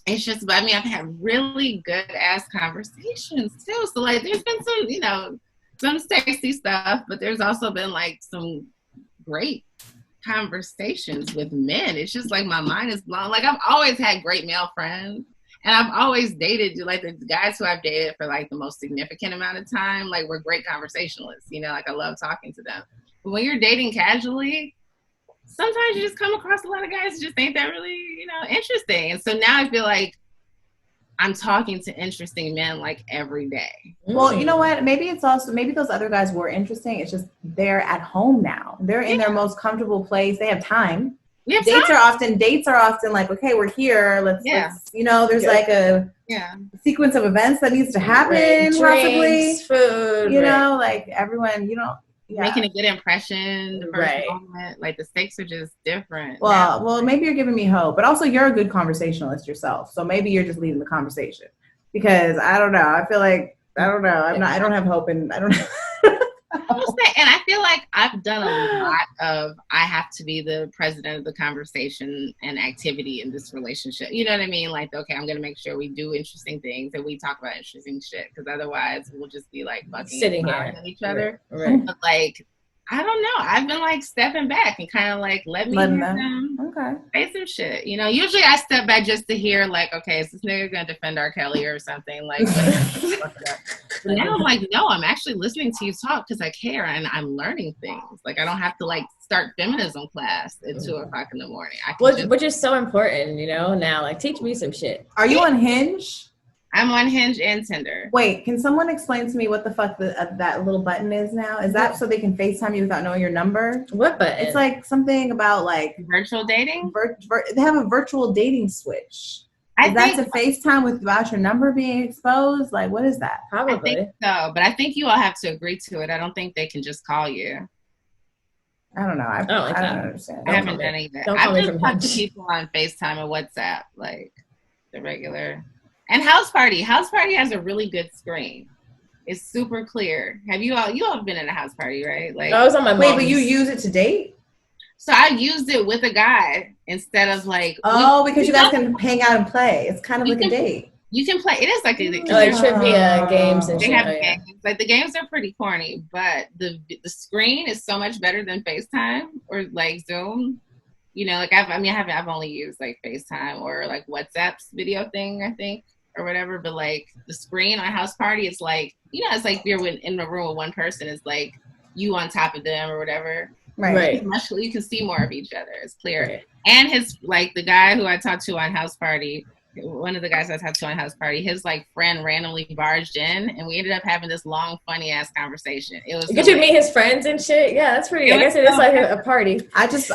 it's just, I've had really good ass conversations too. So like, there's been some, some sexy stuff, but there's also been like some great conversations with men. It's just like my mind is blown. Like I've always had great male friends, and I've always dated, like the guys who I've dated for like the most significant amount of time, like we're great conversationalists, like I love talking to them. But when you're dating casually, sometimes you just come across a lot of guys who just ain't that really, interesting. And so now I feel like I'm talking to interesting men like every day. Well, you know what? Maybe those other guys were interesting. It's just they're at home now. They're in their most comfortable place. They have time. Dates are often like, okay, we're here. Let's there's like a sequence of events that needs to happen, possibly. Drinks, food, like everyone, making a good impression the first moment. Like the stakes are just different. Well, maybe you're giving me hope, but also you're a good conversationalist yourself. So maybe you're just leading the conversation, because I don't know. I feel like I don't know. I don't have hope, and I don't know. And I feel like I've done a lot of, I have to be the president of the conversation and activity in this relationship. You know what I mean? Like, okay, I'm going to make sure we do interesting things and we talk about interesting shit, because otherwise we'll just be like fucking sitting here at each other. Right. But like, I don't know. I've been like stepping back and kind of like let me hear them say some shit. Usually I step back just to hear like, okay, is this nigga gonna defend R. Kelly or something? Like, but now I'm like, no, I'm actually listening to you talk because I care and I'm learning things. Like I don't have to like start feminism class at 2:00 in the morning. Which is so important, now. Like, teach me some shit. Are you on Hinge? I'm on Hinge and Tinder. Wait, can someone explain to me what the fuck that little button is now? Is that so they can FaceTime you without knowing your number? What button? It's like something about like virtual dating. They have a virtual dating switch. Is that to FaceTime without your number being exposed? Like, what is that? Probably. I think so, but I think you all have to agree to it. I don't think they can just call you. I don't know. I don't understand. I haven't done either. I've just talked to people on FaceTime and WhatsApp, like the regular. And Houseparty. Houseparty has a really good screen. It's super clear. You all have been in a house party, right? Like I was on my mom's. Wait, but you use it to date? So I used it with a guy instead of like. Because you guys can hang out and play. It's kind of like a date. You can play. It is like trivia games and they shit. Have games. Like the games are pretty corny, but the screen is so much better than FaceTime or like Zoom. You know, like I've only used like FaceTime or like WhatsApp's video thing, I think, or whatever. But like the screen on Houseparty, it's like, you know, it's like you're in a room with one person. It's like you on top of them or whatever. Right. You can see more of each other. It's clear. Right. And his like the guy who I talked to on Houseparty. One of the guys I talked to on Houseparty, his like friend randomly barged in, and we ended up having this long, funny ass conversation. It was. Get you to meet his friends and shit. Yeah, that's pretty. I guess it is like a party. I just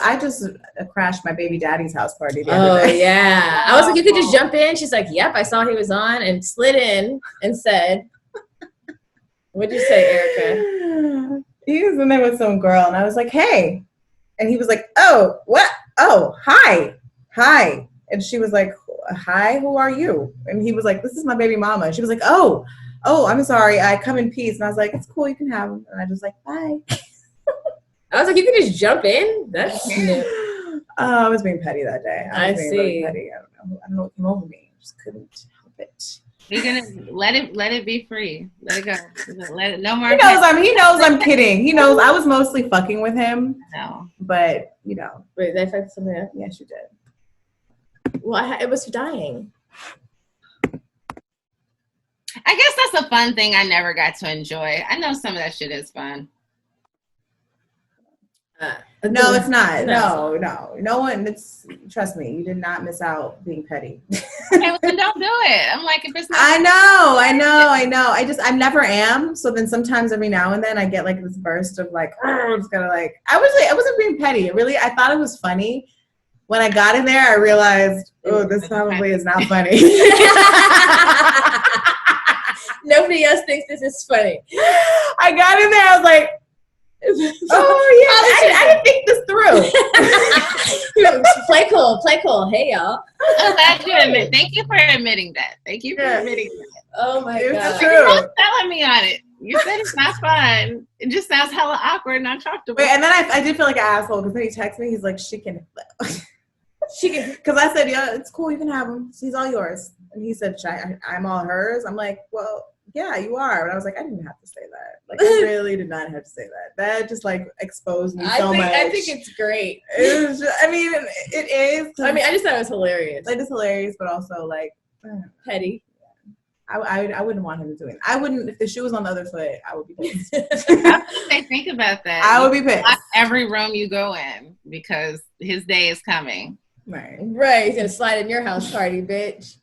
crashed my baby daddy's house party the other day. Oh yeah, I was like, you could just jump in. She's like, yep, I saw he was on, and slid in and said, "What'd you say, Erica?" He was in there with some girl, and I was like, "Hey," and he was like, "Oh, what? Oh, hi." And she was like, "Hi, who are you?" And he was like, "This is my baby mama." And she was like, "Oh, I'm sorry. I come in peace." And I was like, "It's cool. You can have him." And I just like, "Bye." I was like, you could just jump in? That's new. I was being petty that day. I was being see. Really petty. I don't know what came over me. I just couldn't help it. You're gonna let it be free. Let it go. Let it, no more. He knows I'm kidding. He knows I was mostly fucking with him. No. But, you know. Wait, did I fuck something up? Yes, you did. Well, it was dying. I guess that's a fun thing I never got to enjoy. I know some of that shit is fun. No, it's not. No one. Trust me, you did not miss out being petty. Okay, well, then don't do it. I'm like, if it's not. I know. I never am. So then sometimes every now and then I get like this burst of like, it's gonna like. I wasn't being petty. Really, I thought it was funny. When I got in there, I realized, this probably is not funny. Nobody else thinks this is funny. I got in there, I was like, I didn't think this through. Play cool. Hey, y'all. I'm glad you admit. Thank you for admitting that. Thank you for admitting that. Oh, my God. It's true. You're telling me on it. You said it's not fun. It just sounds hella awkward and uncomfortable. Wait, and then I did feel like an asshole because then he texted me. He's like, she can. Because I said, yeah, it's cool. You can have him. He's all yours. And he said, I'm all hers. I'm like, well, yeah, you are. And I was like, I didn't have to say that. Like, I really did not have to say that. That just like exposed me so much. I think it's great. It was just, it is. I just thought it was hilarious. It is hilarious, but also like petty. I wouldn't want him doing it. I wouldn't. If the shoe was on the other foot, I would be pissed. How do they think about that? I would be pissed. Lock every room you go in because his day is coming. Right. He's gonna slide in your house party, bitch.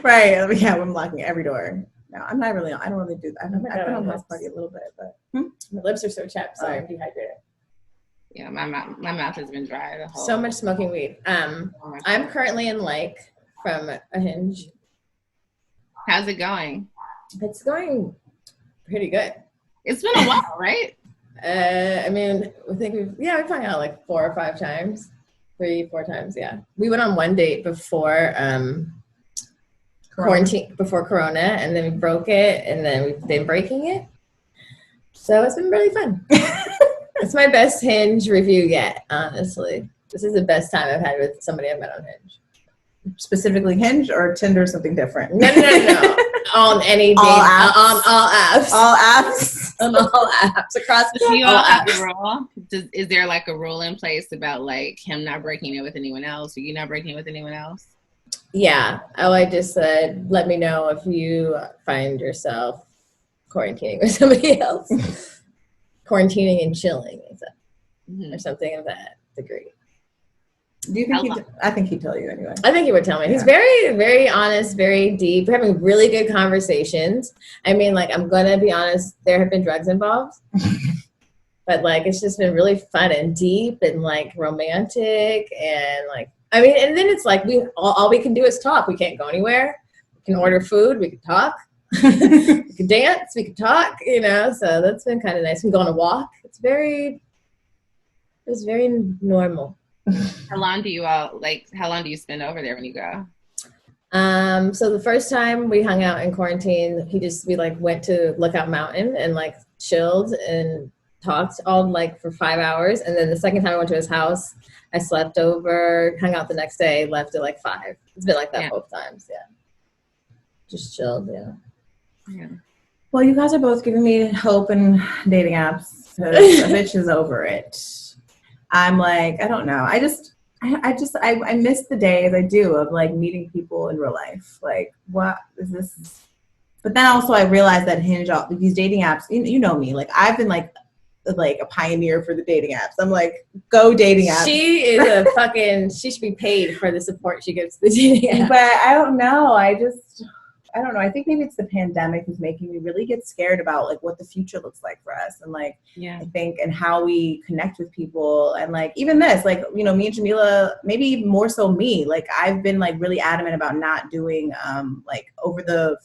Right. Yeah, I'm locking every door. No, I'm not really. I don't really do that. I've been on house party a little bit, but my lips are so chapped. Sorry, I'm dehydrated. Yeah, my mouth has been dry the whole. So much smoking weed. I'm currently in like from a Hinge. How's it going? It's going pretty good. It's been a while, right? I think we've hung out like 4 or 5 times. 3-4 times, yeah. We went on one date before quarantine, before Corona, and then we broke it, and then we've been breaking it. So it's been really fun. It's my best Hinge review yet, honestly. This is the best time I've had with somebody I met on Hinge. Specifically Hinge or Tinder, something different? No. On any date. All apps. On all apps. All apps. On all apps. Across Do you all all have apps. a rule? Is there like a rule in place about like him not breaking it with anyone else or you not breaking it with anyone else? Yeah. I just said, let me know if you find yourself quarantining with somebody else. Quarantining and chilling or something of that degree. Do you think I think he'd tell you anyway. I think he would tell me. Yeah. He's very, very honest, very deep. We're having really good conversations. I mean, like, I'm going to be honest, there have been drugs involved. But, like, it's just been really fun and deep and, like, romantic. And, like, and then it's like all we can do is talk. We can't go anywhere. We can order food. We can talk. We can dance. We can talk, So that's been kind of nice. We can go on a walk. It's very It was very normal. How long do you spend over there when you go? So the first time we hung out in quarantine, we like went to Lookout Mountain and like chilled and talked all like for 5 hours. And then the second time I went to his house, I slept over, hung out the next day, left at like 5. It's been like that both times. Yeah. Just chilled. Yeah. Well, you guys are both giving me hope and dating apps. Because a bitch is over it. I'm like, I don't know. I miss the days I do of like meeting people in real life. Like, what is this? But then also I realized that these dating apps, you know me, like I've been like a pioneer for the dating apps. I'm like, go dating apps. She is she should be paid for the support she gives to the dating apps. But I don't know. I don't know. I think maybe it's the pandemic is making me really get scared about like what the future looks like for us. And like, I think, and how we connect with people. And like, even this, like, me and Jamilah, maybe even more so me, like I've been like really adamant about not doing like over the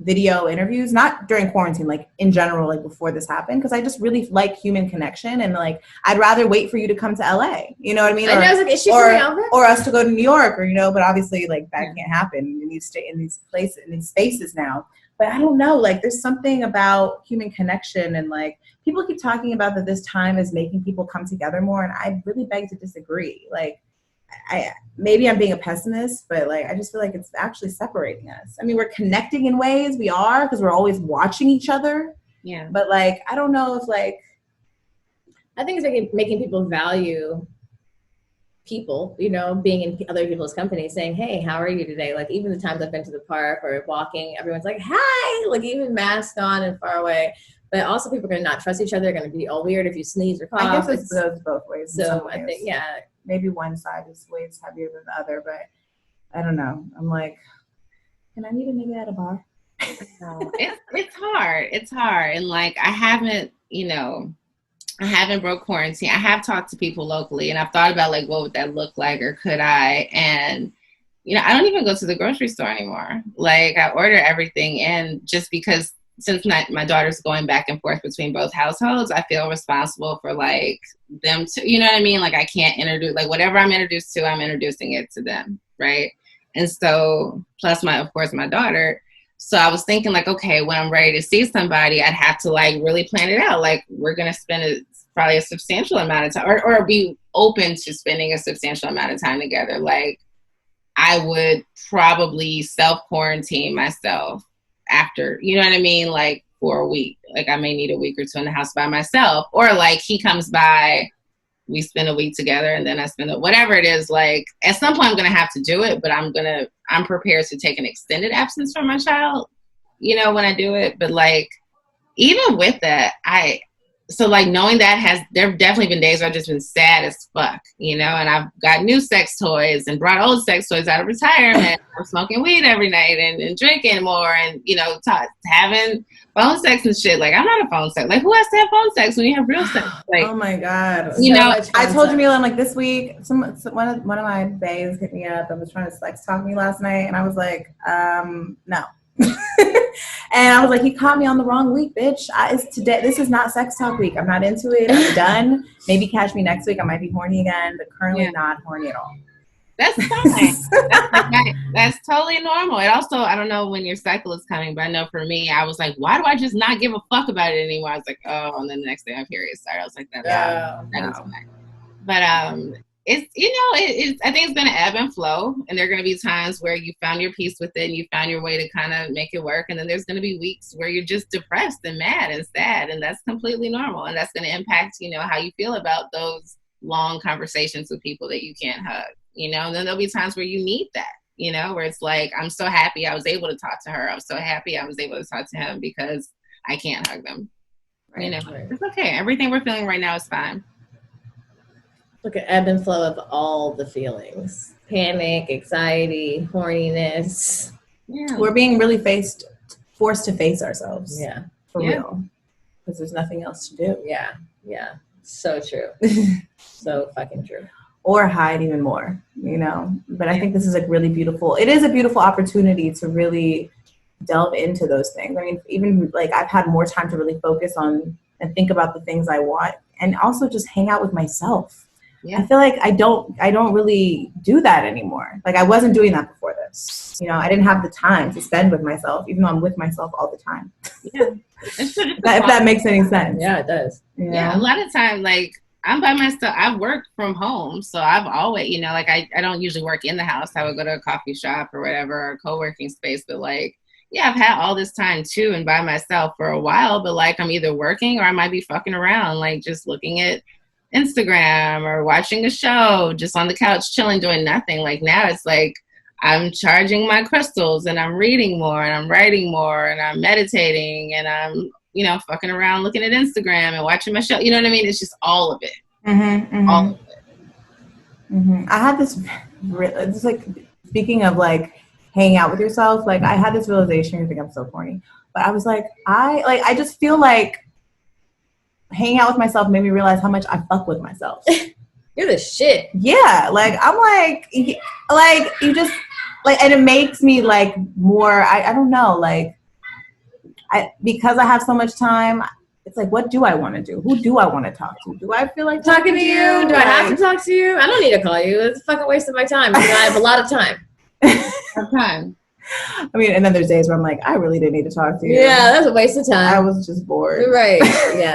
video interviews, not during quarantine, like in general, like before this happened, because I just really like human connection, and like I'd rather wait for you to come to LA, you know what I mean? I was like, is she coming over? Or us to go to New York, or but obviously like that can't happen. You need to stay in these places, in these spaces now. But I don't know, like there's something about human connection, and like people keep talking about that this time is making people come together more, and I really beg to disagree. Like maybe I'm being a pessimist, but like I just feel like it's actually separating us. I mean, we're connecting in ways, we are, because we're always watching each other. Yeah. But like I don't know if like I think it's making people value people, being in other people's company, saying, hey, how are you today? Like even the times I've been to the park or walking, everyone's like, hi, like even masked on and far away. But also people are going to not trust each other. They're going to be all weird if you sneeze or cough. I guess it goes both ways. So I think, maybe one side is weighs heavier than the other, but I don't know. I'm like, can I meet a nigga at a bar? No, it's hard. It's hard. And like, I haven't broke quarantine. I have talked to people locally, and I've thought about like, what would that look like, or could I? And, I don't even go to the grocery store anymore. Like I order everything in, just because since my daughter's going back and forth between both households, I feel responsible for like them to, you know what I mean? Like I can't introduce, like whatever I'm introduced to, I'm introducing it to them. Right. And so plus of course, my daughter. So I was thinking like, okay, when I'm ready to see somebody, I'd have to like really plan it out. Like we're going to spend probably a substantial amount of time or be open to spending a substantial amount of time together. Like I would probably self-quarantine myself after, you know what I mean? Like for a week, like I may need a week or two in the house by myself, or like he comes by, we spend a week together, and then I spend whatever it is. Like at some point I'm going to have to do it, but I'm prepared to take an extended absence from my child, when I do it. But like, even with that, so like knowing that there have definitely been days where I've just been sad as fuck, and I've got new sex toys and brought old sex toys out of retirement. I'm smoking weed every night and drinking more and, having phone sex and shit. Like I'm not a phone sex. Like who has to have phone sex when you have real sex? Like, oh my God. I told Jamilah, I'm like this week, one of my baes hit me up and was trying to sex talk me last night. And I was like, no. And I was like, he caught me on the wrong week, bitch. Today. This is not sex talk week. I'm not into it. I'm done. Maybe catch me next week. I might be horny again, but currently not horny at all. That's fine. That's totally normal. And also, I don't know when your cycle is coming, but I know for me, I was like, why do I just not give a fuck about it anymore? I was like, oh, and then the next day my period started. I was like, that is fine. But it's I think it's going to ebb and flow, and there are going to be times where you found your peace with it and you found your way to kind of make it work, and then there's going to be weeks where you're just depressed and mad and sad, and that's completely normal, and that's going to impact how you feel about those long conversations with people that you can't hug, and then there'll be times where you need that, where it's like, I'm so happy I was able to talk to her, I'm so happy I was able to talk to him because I can't hug them. Right. It's okay. Everything we're feeling right now is fine. Look at ebb and flow of all the feelings: panic, anxiety, horniness. Yeah. We're being really forced to face ourselves. Yeah. For real. Because there's nothing else to do. Yeah. Yeah. So true. So fucking true. Or hide even more, But I think this is it is a beautiful opportunity to really delve into those things. I mean, even like I've had more time to really focus on and think about the things I want and also just hang out with myself. Yeah. I feel like I don't really do that anymore. Like I wasn't doing that before this. You know, I didn't have the time to spend with myself, even though I'm with myself all the time. Yeah. If that makes any sense. Yeah, it does. Yeah. A lot of time, like I'm by myself. I work from home, so I've always, you know, like I don't usually work in the house. I would go to a coffee shop or whatever, or a co-working space. But like, yeah, I've had all this time too, and by myself for a while. But like, I'm either working or I might be fucking around, like just looking at Instagram or watching a show, just on the couch chilling, doing nothing. Like now, it's like I'm charging my crystals, and I'm reading more, and I'm writing more, and I'm meditating, and I'm, you know, fucking around looking at Instagram and watching my show. You know what I mean? It's just all of it. All of it. I had this, it's like, speaking of like hanging out with yourself, like I had this realization, I think I'm so corny, but I was like, I just feel like hanging out with myself made me realize how much I fuck with myself. You're the shit. Yeah. Like, I'm like you just like, and it makes me like more, I don't know, like, because I have so much time, it's like, what do I want to do? Who do I want to talk to? Do I feel like talking to you? Do I have to talk to you? I don't need to call you. It's a fucking waste of my time. I have a lot of time. I mean, and then there's days where I'm like, I really didn't need to talk to you. Yeah, that's a waste of time. I was just bored. Right. Yeah.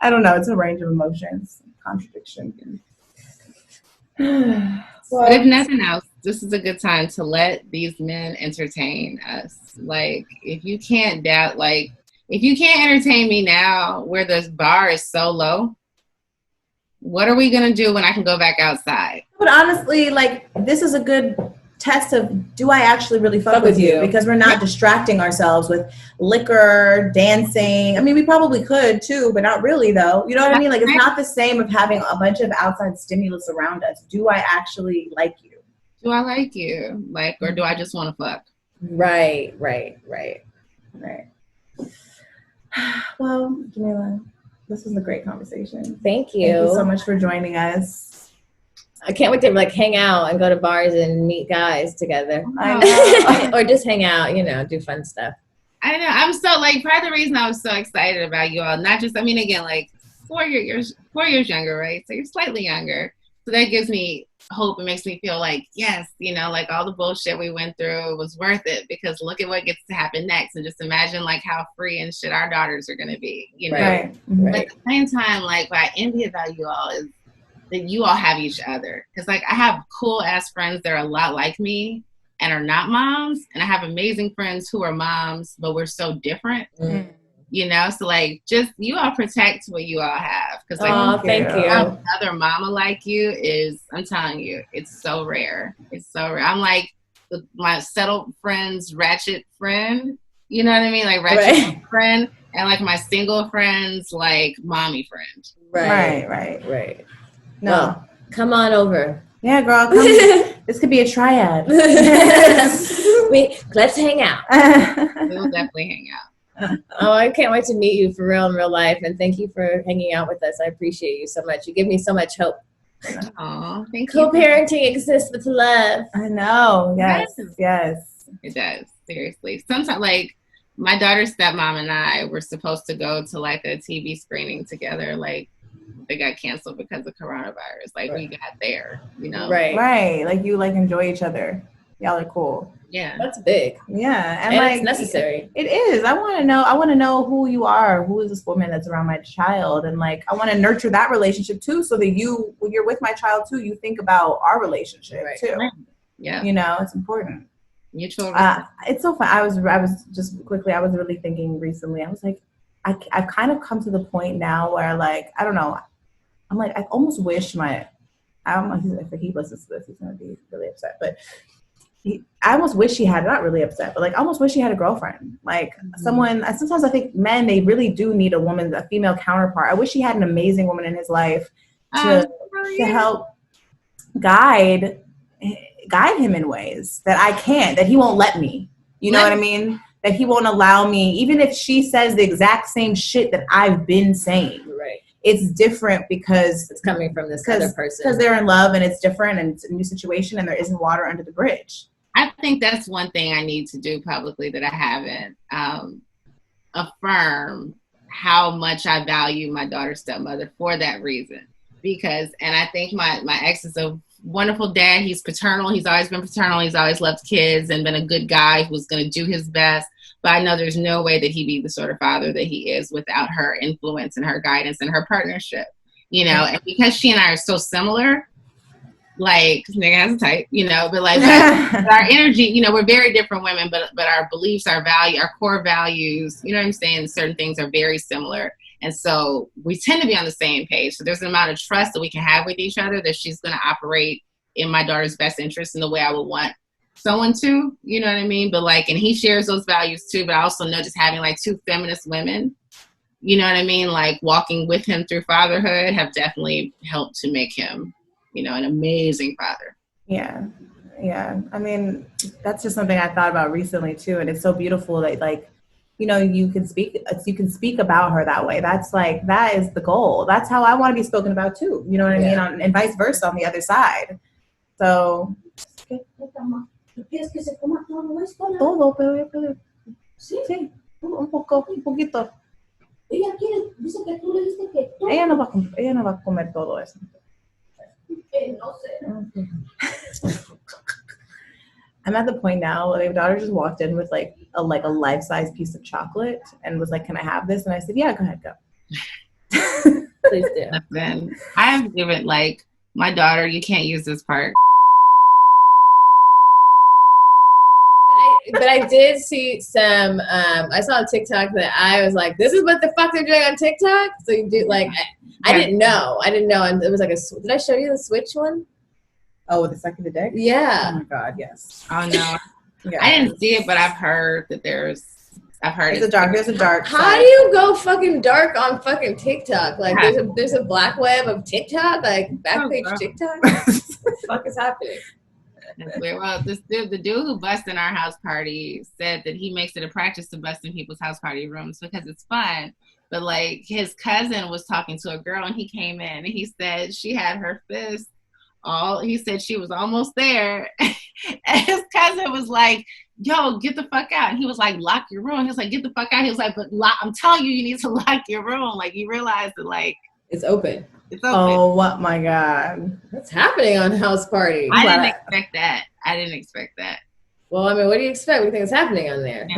I don't know. It's a range of emotions, contradiction. But if nothing else, this is a good time to let these men entertain us. Like, if you can't entertain me now where this bar is so low, what are we going to do when I can go back outside? But honestly, like, this is a good test of, do I actually really fuck with you? Because we're not distracting ourselves with liquor, dancing. I mean, we probably could too, but not really though. You know what I mean? Like, it's not the same of having a bunch of outside stimulus around us. Do I actually like you? Do I like you? Like, or do I just want to fuck? Right. Well, Jamilah, this was a great conversation. Thank you. Thank you so much for joining us. I can't wait to like hang out and go to bars and meet guys together. I know. Or just hang out, you know, do fun stuff. I know. I'm so like, part of the reason I was so excited about you all, not just, I mean, again, like 4 years younger, right? So you're slightly younger. So that gives me hope. It makes me feel like, yes, you know, like all the bullshit we went through was worth it, because look at what gets to happen next. And just imagine like how free and shit our daughters are going to be, you know? Right. But at the same time, like what I envy about you all is that you all have each other. Because like I have cool ass friends that are a lot like me and are not moms. And I have amazing friends who are moms, but we're so different. Mm. You know, so like, just you all protect what you all have, because like, thank you. Another mama like you is, I'm telling you, it's so rare. It's so rare. I'm like my settled friend's ratchet friend. You know what I mean? Like ratchet friend, and like my single friend's like mommy friend. Right. No, well, come on over. Yeah, girl. Come. This could be a triad. Let's hang out. We'll definitely hang out. Oh, I can't wait to meet you for real in real life, and thank you for hanging out with us. I appreciate you so much. You give me so much hope. Oh, thank you. Co-parenting exists with love. I know. Yes. It does. Seriously. Sometimes, like, my daughter's stepmom and I were supposed to go to like a TV screening together. Like, they got canceled because of coronavirus. Like, we got there, you know? Right. Like, you like enjoy each other. Y'all are cool. Yeah. That's big. Yeah. And like, it's necessary. It is. I want to know who you are. Who is this woman that's around my child? And like, I want to nurture that relationship too, so that when you're with my child too, you think about our relationship too. Right. Yeah. You know, it's important. Mutual. It's so fun. I was just quickly, I was really thinking recently, I was like, I've kind of come to the point now where like, I don't know. I'm like, I almost wish I don't know if he listens to this, he's going to be really upset, but I almost wish he had, not really upset, but like I almost wish he had a girlfriend, like someone. Sometimes I think men, they really do need a female counterpart. I wish he had an amazing woman in his life to help guide him in ways that I can't, that he won't let me, you know what I mean? That he won't allow me, even if she says the exact same shit that I've been saying. Right. It's different because it's coming from this other person. Because they're in love and it's different and it's a new situation and there isn't water under the bridge. I think that's one thing I need to do publicly that I haven't. Affirm how much I value my daughter's stepmother for that reason. Because, and I think my ex is a wonderful dad. He's paternal. He's always been paternal. He's always loved kids and been a good guy who's going to do his best. But I know there's no way that he'd be the sort of father that he is without her influence and her guidance and her partnership, you know. And because she and I are so similar, like, nigga has a type, you know, but like but our energy, you know, we're very different women, but our beliefs, our value, our core values, you know what I'm saying? Certain things are very similar. And so we tend to be on the same page. So there's an amount of trust that we can have with each other that she's going to operate in my daughter's best interest in the way I would want someone to, you know what I mean? But like, and he shares those values too, but I also know just having like two feminist women, you know what I mean? Like walking with him through fatherhood have definitely helped to make him, you know, an amazing father. Yeah. Yeah. I mean, that's just something I thought about recently too. And it's so beautiful that like, you know, you can speak about her that way. That's like, that is the goal. That's how I want to be spoken about too. You know what I mean? And vice versa on the other side. So. Todo, pero. Sí, un poquito. Ella no va a comer todo eso. No sé. I'm at the point now where my daughter just walked in with like a life-size piece of chocolate and was like, "Can I have this?" And I said, "Yeah, go ahead, go." Please do. Then I have given like my daughter, you can't use this part. But I did see some. I saw a TikTok that I was like, "This is what the fuck they're doing on TikTok." So you do like, I didn't know, and it was like a. Did I show you the Switch one? Oh, with the second the dick? Yeah. Oh my God, yes. Oh no, Yeah. I didn't see it, but I've heard that there's There's a dark. How side. do you go fucking dark on fucking TikTok? Like there's a black web of TikTok, like backpage TikTok. What the fuck is happening? Well, the dude who busted our house party said that he makes it a practice to bust in people's house party rooms because it's fun. But like his cousin was talking to a girl and he came in and he said she had her fist he said she was almost there. And his cousin was like, "Yo, get the fuck out." And he was like, "Lock your room." He was like, "Get the fuck out." He was like, "But I'm telling you, you need to lock your room." Like you realize that like it's open. It's open. Oh, what my God. What's happening on House Party? I didn't expect that. Well, I mean, what do you expect? What do you think is happening on there?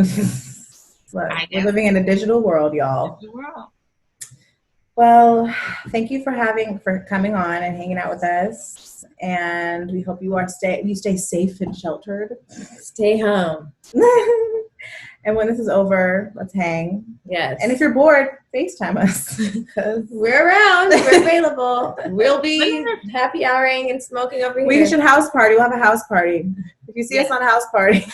Look, we're living in a digital world, y'all. Digital world. Well, thank you for coming on and hanging out with us. And we hope you stay safe and sheltered. Stay home. And when this is over, let's hang. Yes. And if you're bored, FaceTime us. Because we're around. We're available. We'll be happy houring and smoking over here. we should house party. We'll have a house party. If you see us on a house party,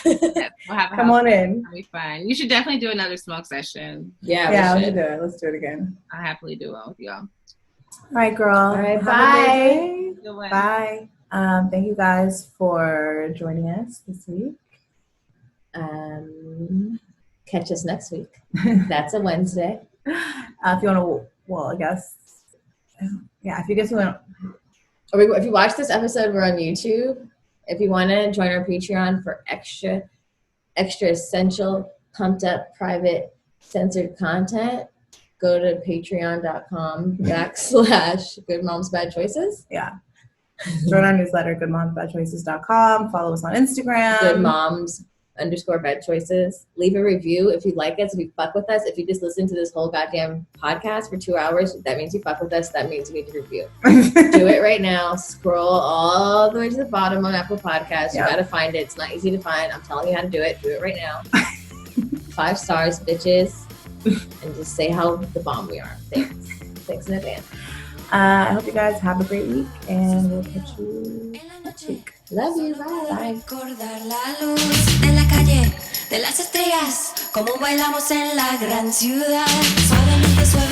come on in. That'll be fun. You should definitely do another smoke session. Yeah, we should do it. Let's do it again. I'll happily do one with y'all. All right, girl. All right, bye. Bye. Thank you guys for joining us this week. Catch us next week. That's a Wednesday. If you want to, well, I guess, yeah. If you guys want, if you watch this episode, we're on YouTube. If you want to join our Patreon for extra essential, pumped up, private, censored content, go to patreon.com/goodmomsbadchoices. Yeah. Join our newsletter, goodmomsbadchoices.com. Follow us on Instagram. goodmoms_badchoices. Leave a review if you like us, if you fuck with us. If you just listen to this whole goddamn podcast for 2 hours, that means you fuck with us. That means you need to review. Do it right now. Scroll all the way to the bottom on Apple Podcasts. You gotta find it. It's not easy to find. I'm telling you how to do it. Do it right now. 5 stars, bitches. And just say how the bomb we are. Thanks in advance. I hope you guys have a great week, and we'll catch you next week. Love you. Bye. Recordar la luz de la calle, de las estrellas, como bailamos en la gran ciudad. Suavemente suave.